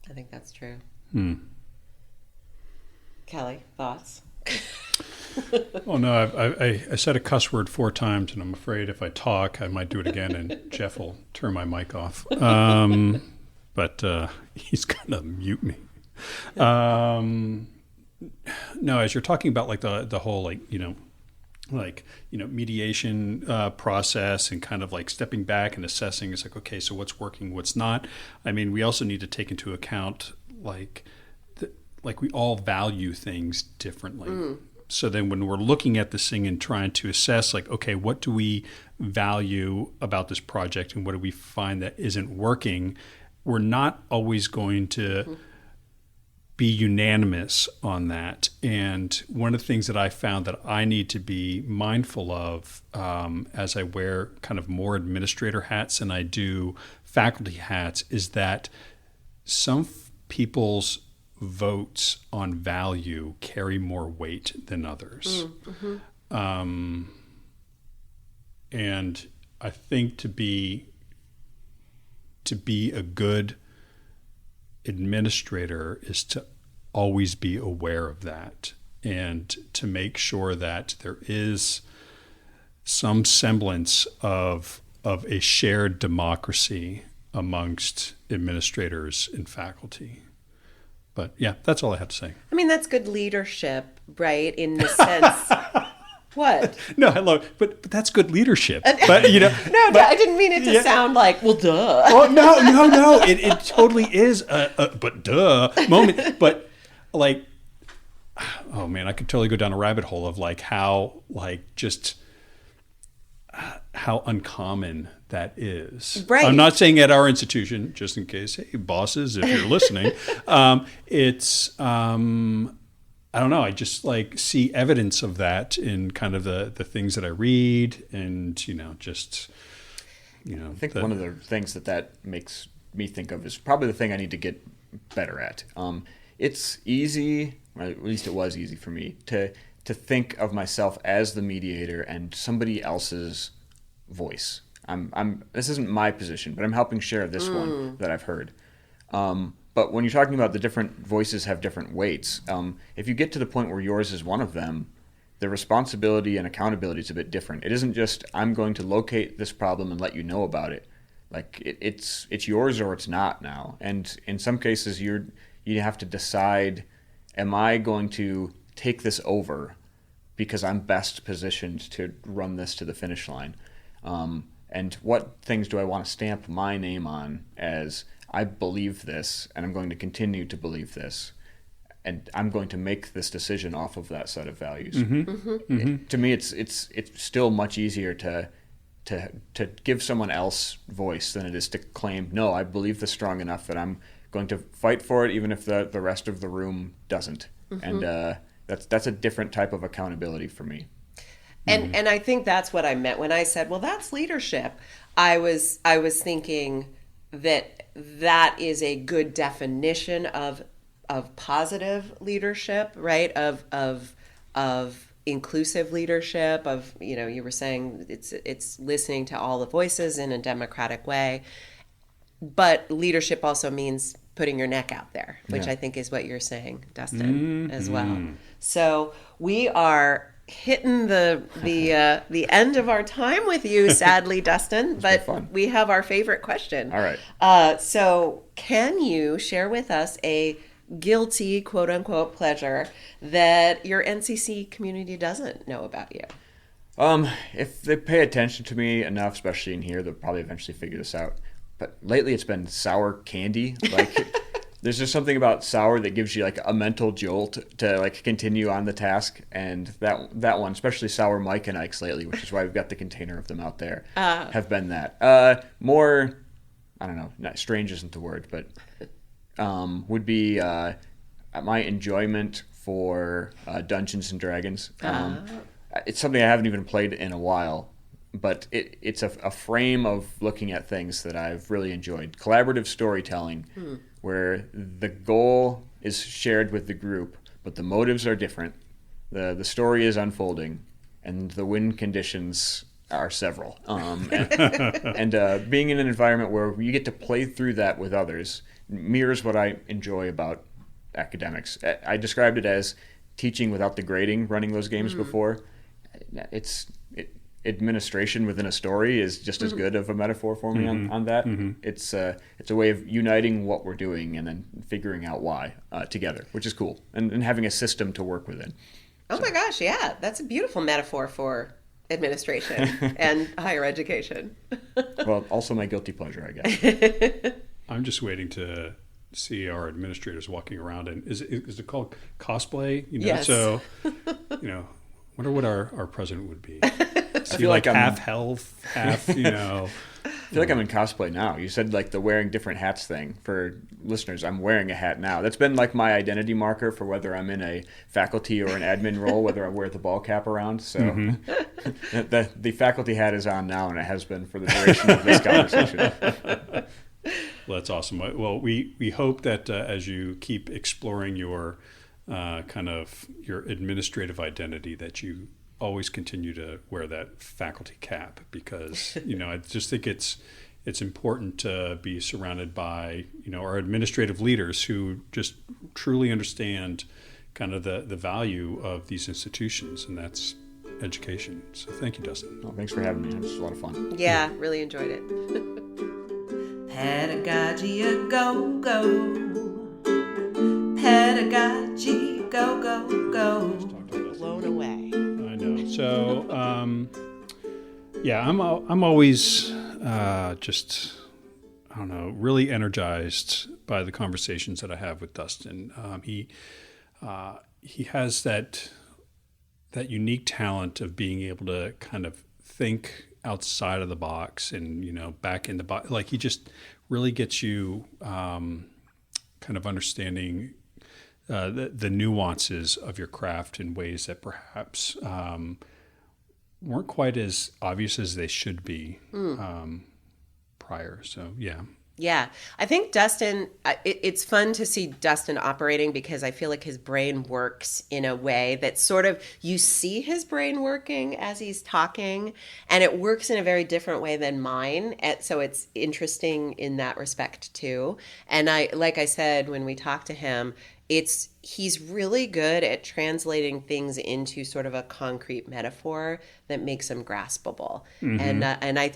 I think that's true. Kelly, thoughts? Oh no, I said a cuss word 4 times, and I'm afraid if I talk, I might do it again, and Jeff will turn my mic off. But he's gonna mute me. No, as you're talking about like the whole like, mediation process and kind of like stepping back and assessing. It's like, okay, so what's working, what's not. I mean, we also need to take into account like we all value things differently. So then when we're looking at this thing and trying to assess like, okay, what do we value about this project and what do we find that isn't working, we're not always going to be unanimous on that. And one of the things that I found that I need to be mindful of as I wear kind of more administrator hats than I do faculty hats is that some people's votes on value carry more weight than others. And I think to be a good administrator is to always be aware of that and to make sure that there is some semblance of a shared democracy amongst administrators and faculty. But yeah, that's all I have to say. I mean, that's good leadership, right? In the sense, what? No, I love, but that's good leadership. But I didn't mean it to sound like, well, duh. Oh no, it totally is a but duh moment. But like, oh man, I could totally go down a rabbit hole of like how uncommon that is. Right. I'm not saying at our institution, just in case, hey, bosses, if you're listening, it's, I don't know, I just like see evidence of that in kind of the things that I read and, I think one of the things that makes me think of is probably the thing I need to get better at. It's easy, or at least it was easy for me, to think of myself as the mediator and somebody else's voice. This isn't my position, but I'm helping share this one that I've heard. But when you're talking about the different voices have different weights, if you get to the point where yours is one of them, the responsibility and accountability is a bit different. It isn't just I'm going to locate this problem and let you know about it. Like it's yours or it's not now. And in some cases, you have to decide: am I going to take this over because I'm best positioned to run this to the finish line? And what things do I want to stamp my name on as I believe this, and I'm going to continue to believe this, and I'm going to make this decision off of that set of values. To me, it's still much easier to give someone else voice than it is to claim, no, I believe this strong enough that I'm going to fight for it, even if the rest of the room doesn't. And that's a different type of accountability for me. And I think that's what I meant when I said, well, that's leadership. I was thinking that is a good definition of positive leadership, right? Of inclusive leadership, of, you were saying it's listening to all the voices in a democratic way. But leadership also means putting your neck out there, which I think is what you're saying, Dustin, as well. So we are hitting the end of our time with you, sadly, Dustin, but we have our favorite question. All right. So can you share with us a guilty, quote unquote, pleasure that your NCC community doesn't know about you? If they pay attention to me enough, especially in here, they'll probably eventually figure this out. But lately it's been sour candy. Like there's just something about sour that gives you like a mental jolt to like continue on the task. And that one, especially sour Mike and Ike's lately, which is why we've got the container of them out there, have been that. More, I don't know, not strange isn't the word, but would be my enjoyment for Dungeons and Dragons. It's something I haven't even played in a while, but it's a frame of looking at things that I've really enjoyed. Collaborative storytelling, where the goal is shared with the group, but the motives are different. The story is unfolding, and the win conditions are several. And being in an environment where you get to play through that with others mirrors what I enjoy about academics. I described it as teaching without the grading, running those games before. Administration within a story is just as good of a metaphor for me on that. It's a way of uniting what we're doing and then figuring out why together, which is cool, and having a system to work within. Oh my gosh, yeah. That's a beautiful metaphor for administration and higher education. Well, also my guilty pleasure, I guess. I'm just waiting to see our administrators walking around, and is it called cosplay? Yes. So, wonder what our president would be. Is he feel like I'm- half health, half, I feel like I'm in cosplay now. You said like the wearing different hats thing. For listeners, I'm wearing a hat now. That's been like my identity marker for whether I'm in a faculty or an admin role, whether I wear the ball cap around. So the faculty hat is on now, and it has been for the duration of this conversation. Well, that's awesome. Well, we hope that as you keep exploring your kind of your administrative identity, that you always continue to wear that faculty cap, because I just think it's important to be surrounded by our administrative leaders who just truly understand kind of the value of these institutions, and that's education. So thank you, Dustin. Oh, thanks for having me. It was a lot of fun. Yeah, really enjoyed it. Pedagogy a go go. Pedagogy go go go. Blown away. I know. So I'm always just, I don't know, really energized by the conversations that I have with Dustin. He has that unique talent of being able to kind of think outside of the box and back in the box. Like, he just really gets you kind of understanding the nuances of your craft in ways that perhaps weren't quite as obvious as they should be prior. So, yeah. Yeah, I think Dustin, it's fun to see Dustin operating, because I feel like his brain works in a way that sort of, you see his brain working as he's talking, and it works in a very different way than mine. So it's interesting in that respect too. And like I said, when we talked to him, he's really good at translating things into sort of a concrete metaphor that makes them graspable. And I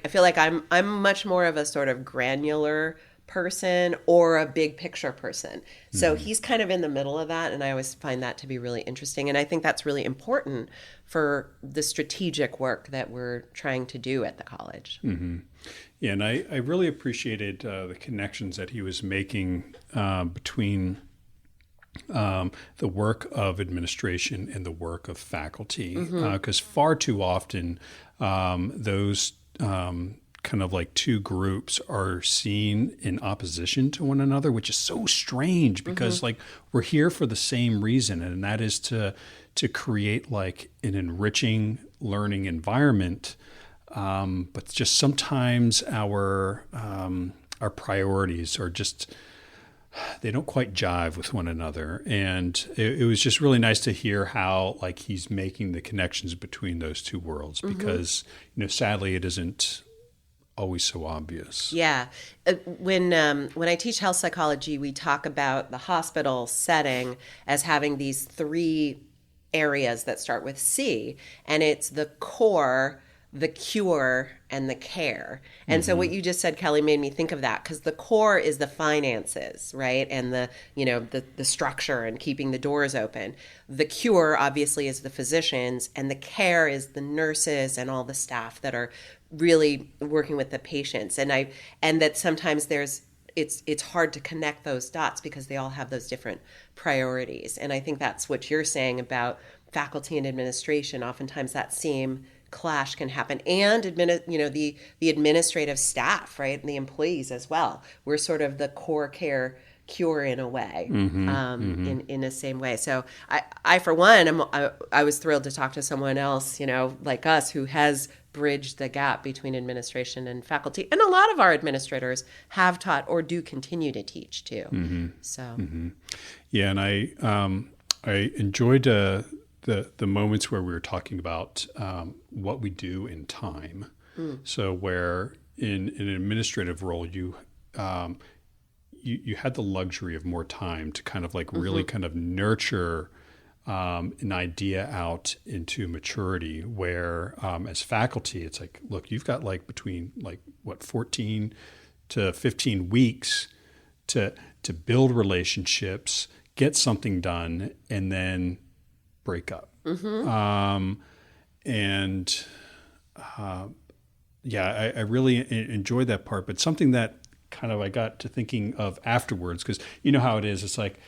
feel like I'm much more of a sort of granular person or a big picture person. So he's kind of in the middle of that, and I always find that to be really interesting. And I think that's really important for the strategic work that we're trying to do at the college. Yeah, and I really appreciated the connections that he was making between the work of administration and the work of faculty, because far too often those kind of like two groups are seen in opposition to one another, which is so strange, because like we're here for the same reason, and that is to create like an enriching learning environment. But just sometimes our priorities are just, they don't quite jive with one another. And it was just really nice to hear how like he's making the connections between those two worlds, because sadly it isn't always so obvious. Yeah. When I teach health psychology, we talk about the hospital setting as having these three areas that start with C, and it's the core, the cure, and the care. And so what you just said, Kelly, made me think of that, because the core is the finances, right? And the structure and keeping the doors open. The cure obviously is the physicians, and the care is the nurses and all the staff that are really working with the patients. And that sometimes it's hard to connect those dots because they all have those different priorities. And I think that's what you're saying about faculty and administration. Oftentimes that same clash can happen, and the administrative staff, right, and the employees as well. We're sort of the core, care, cure in a way, in the same way. So I for one, I was thrilled to talk to someone else, like us, who has bridged the gap between administration and faculty. And a lot of our administrators have taught or do continue to teach too. So, yeah, and I enjoyed the moments where we were talking about what we do in time. So where in an administrative role, you had the luxury of more time to kind of like really kind of nurture an idea out into maturity, where as faculty, it's like, look, you've got like between 14 to 15 weeks to build relationships, get something done, and then breakup. Mm-hmm. And I really enjoyed that part. But something that kind of I got to thinking of afterwards, because you know how it is. It's like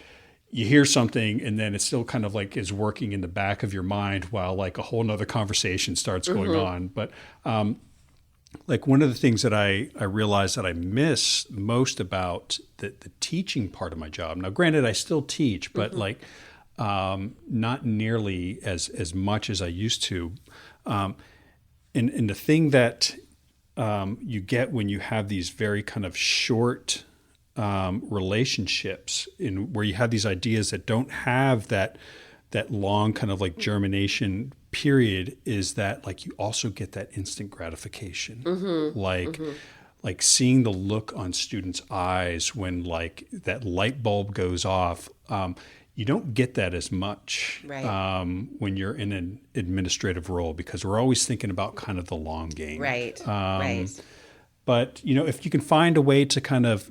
you hear something and then it still kind of like is working in the back of your mind while like a whole nother conversation starts going on. But like one of the things that I realized that I miss most about the teaching part of my job. Now, granted, I still teach, but like not nearly as much as I used to. And the thing that you get when you have these very kind of short relationships where you have these ideas that don't have that long kind of like germination period is that like you also get that instant gratification. Like seeing the look on students' eyes when like that light bulb goes off. You don't get that as much when you're in an administrative role because we're always thinking about kind of the long game. Right. But, if you can find a way to kind of,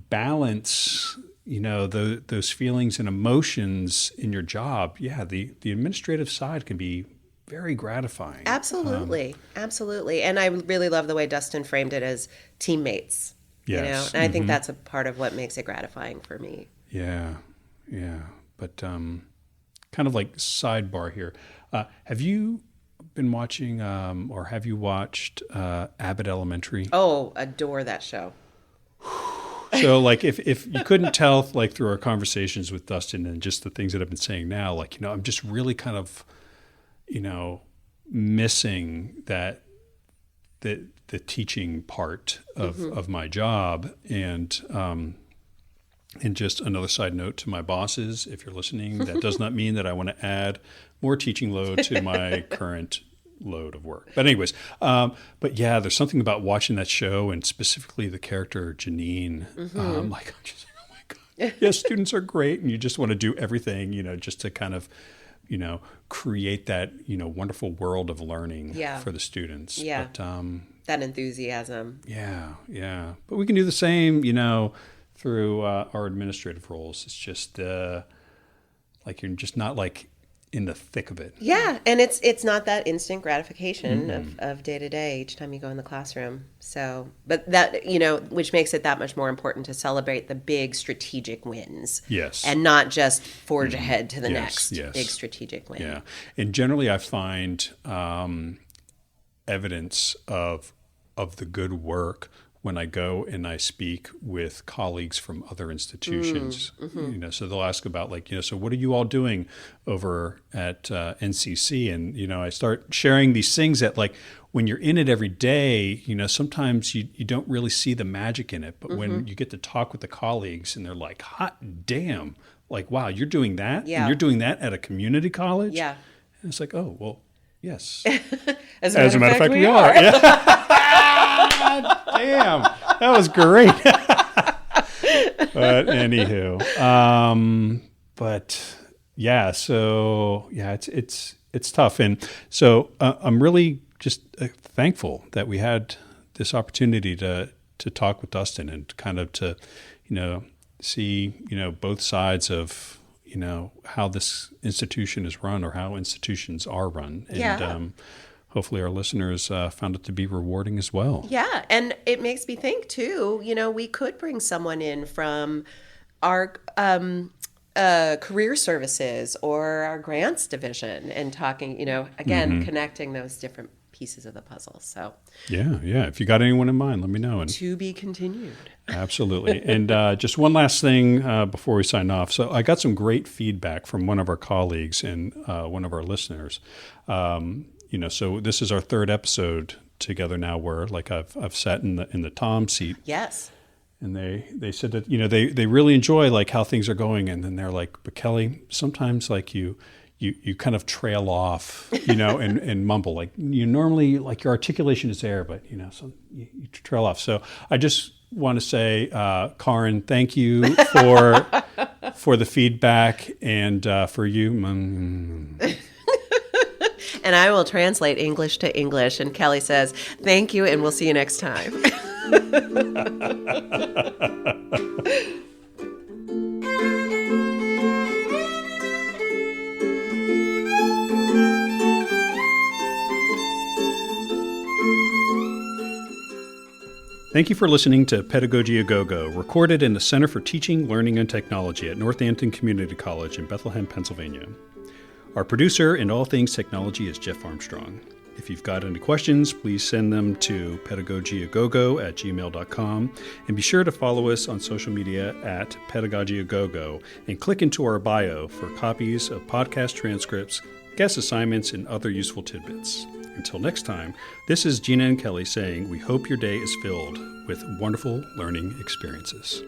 balance, those feelings and emotions in your job, the administrative side can be very gratifying. Absolutely. Absolutely. And I really love the way Dustin framed it as teammates. Yes. And I think that's a part of what makes it gratifying for me. Yeah. Yeah. But kind of like sidebar here. Have you been watching or have you watched Abbott Elementary? Oh, adore that show. So like if you couldn't tell like through our conversations with Dustin and just the things that I've been saying now, like, I'm just really kind of, missing that the teaching part of my job. And just another side note to my bosses, if you're listening, that does not mean that I want to add more teaching load to my current load of work. But anyways, there's something about watching that show and specifically the character Janine. Like, I'm just like, oh my God. Yes, students are great. And you just want to do everything, just to kind of, create that, wonderful world of learning for the students. Yeah. But, that enthusiasm. Yeah. Yeah. But we can do the same, through our administrative roles. It's just like you're just not like in the thick of it. Yeah, and it's not that instant gratification of day to day each time you go in the classroom. So, but that, which makes it that much more important to celebrate the big strategic wins. Yes. And not just forge ahead to the next big strategic win. Yeah. And generally I find evidence of the good work when I go and I speak with colleagues from other institutions. So they'll ask about like, so what are you all doing over at NCC? And, I start sharing these things that like when you're in it every day, sometimes you don't really see the magic in it. But when you get to talk with the colleagues and they're like, hot damn, like, wow, you're doing that? Yeah. And you're doing that at a community college? Yeah. And it's like, oh, well, yes. As a matter of fact, we are. Yeah. Damn, that was great. But anywho, it's tough, and so I'm really just thankful that we had this opportunity to talk with Dustin and kind of to see both sides of how this institution is run or how institutions are run, and hopefully our listeners found it to be rewarding as well. Yeah, and it makes me think too, we could bring someone in from our career services or our grants division and talking, again, connecting those different pieces of the puzzle. So yeah. If you got anyone in mind, let me know. And to be continued. Absolutely. And just one last thing before we sign off. So I got some great feedback from one of our colleagues and one of our listeners. So this is our third episode together now where like I've sat in the Tom seat. Yes. And they said that, they really enjoy like how things are going. And then they're like, but Kelly, sometimes like you kind of trail off, and mumble. Like you normally, like your articulation is there, but, so you trail off. So I just want to say, Karin, thank you for the feedback and for you. And I will translate English to English. And Kelly says, thank you, and we'll see you next time. Thank you for listening to Pedagogy A Go-Go, recorded in the Center for Teaching, Learning, and Technology at Northampton Community College in Bethlehem, Pennsylvania. Our producer in all things technology is Jeff Armstrong. If you've got any questions, please send them to pedagogyagogo@gmail.com, and be sure to follow us on social media at pedagogyagogo and click into our bio for copies of podcast transcripts, guest assignments, and other useful tidbits. Until next time, this is Gina and Kelly saying we hope your day is filled with wonderful learning experiences.